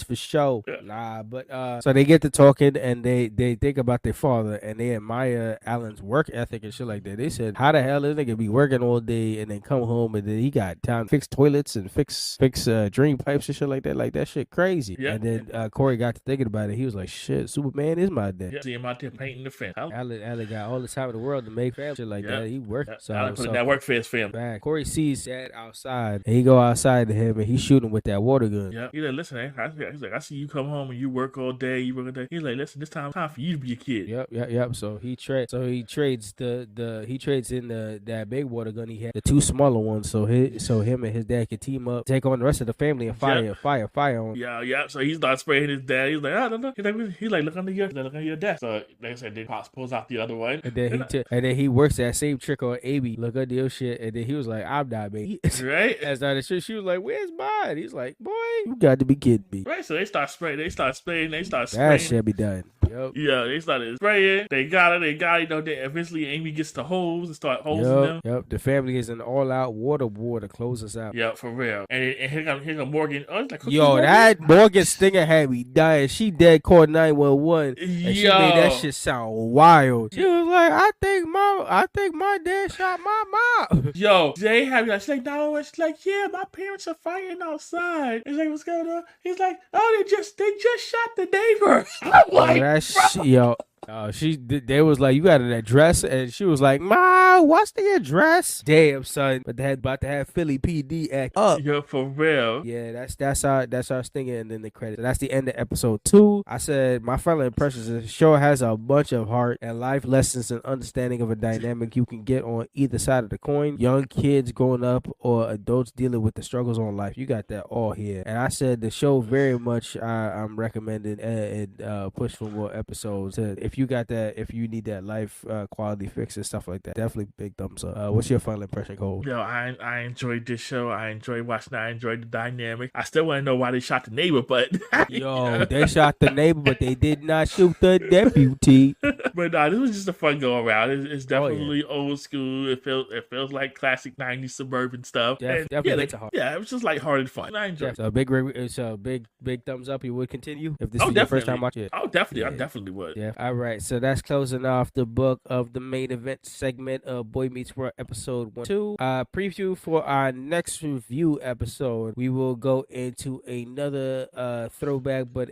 for sure. Yeah. Nah, but so they get to talking and they think about their father and they admire Alan's work ethic and shit like that. They said, how the hell this nigga be working all day and then come home and then he got time to fix toilets and fix drain pipes and shit like that. Like that shit crazy. Yeah. And then Corey got to thinking about it. He was like, shit, Superman is my dad. Yeah. See him out there painting the fence. Alan got all the time in the world to make family shit like that. He worked. Yeah. So Alan put that work for his family. Back. Corey sees Dad outside and he go outside to him and he's shooting with that water gun. Yeah. He's like, listen, he's like, I see you come home and you work all day. You work all day. He's like, listen, this time for you to be a kid. Yep. So he trades in that big water gun he had, the 2 smaller ones. So him and his dad can team up, take on the rest of the family and fire on. Yeah. So he starts spraying his dad. He's like, I don't know. He's like, look under your desk. So like I said, then Pops pulls out the other one. And then he works that same trick on Amy. Look under your shit. And then he was like, I'm not, baby. Right. As not the shit, she was like, where's mine? He's like, boy, you got to be kidding me. Right. So they start spraying. That shit be done. Yep. Yeah, they started spraying. They got it. You know, then eventually Amy gets the hose and start hosing them. Yep. The family is an all-out water war to close us out. Yeah, for real. And here come Morgan. Oh, it's like Cookie Yo, Morgan? that Morgan Stinger had me dying. She dead called 911, and she Yo. made that shit sound wild. She was like, "I think my dad shot my mom." Yo, they have like, she's like, no, it's like, yeah, my parents are fighting outside. It's like, what's going on? He's like, oh, they just shot the neighbor. I'm like, Yo. They was like, you got an address, and she was like, "Ma, what's the address?" Damn, son, but they had about to have Philly PD act up. Yo, for real. Yeah, that's our stinger, and then the credits. That's the end of episode 2. I said my final impressions is the show has a bunch of heart and life lessons and understanding of a dynamic you can get on either side of the coin. Young kids growing up or adults dealing with the struggles on life. You got that all here. And I said the show very much I'm recommending and push for more episodes. If you got that, if you need that life quality fix and stuff like that, definitely big thumbs up. What's your final impression, Cole? Yo, I enjoyed this show. I enjoyed watching it. I enjoyed the dynamic. I still want to know why they shot the neighbor, but Yo, they shot the neighbor, but they did not shoot the deputy. But nah, this was just a fun go around. It's definitely old school. It feels like classic 90s suburban stuff. Definitely it was just lighthearted fun. I enjoyed it. So big thumbs up. You would continue if this is your first time watching it. Oh, definitely. I definitely would. Yeah. All right. So that's closing off the book of the main event segment of Boy Meets World episode 1-2. Preview for our next review episode. We will go into another throwback, but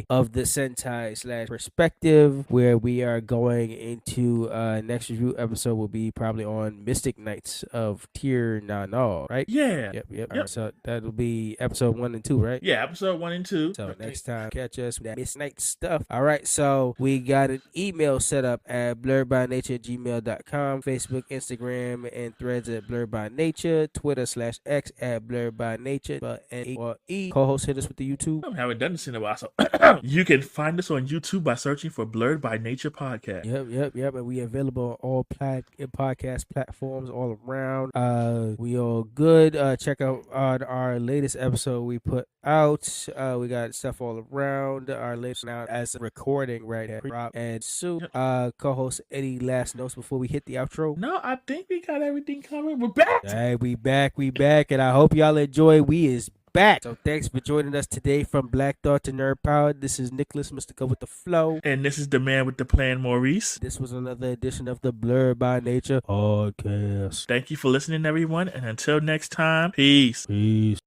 of the Sentai / perspective, where we are going into next review episode will be probably on Mystic Knights of Tier Nanal, right? Yeah. Yep. Right, so that'll be episode 1 and 2, right? Yeah, episode 1 and 2. So next time, catch us with that Mystic Knights stuff. All right. So we got an email set up at blerdbynature@gmail.com, Facebook, Instagram, and threads at Blerd By Nature, Twitter /X at Blerd By Nature, N-E. Co-host, hit us with the YouTube. I haven't done this in a while, so you can find us on YouTube by searching for Blerd By Nature Podcast. Yep. And we available on all podcast platforms all around. We all good. Check out our latest episode we put out. We got stuff all around. Our latest now as a recording right here. Rob and Sue, co-host, any last notes before we hit the outro? No, I think we got everything covered. We're back. Hey, we back, and I hope y'all enjoy. We is back. So thanks for joining us today from Black Thought to Nerd Power. This is Nicholas, Mr. Go with the Flow. And this is the man with the plan, Maurice. This was another edition of the Blerd By Nature Podcast. Thank you for listening, everyone. And until next time, peace.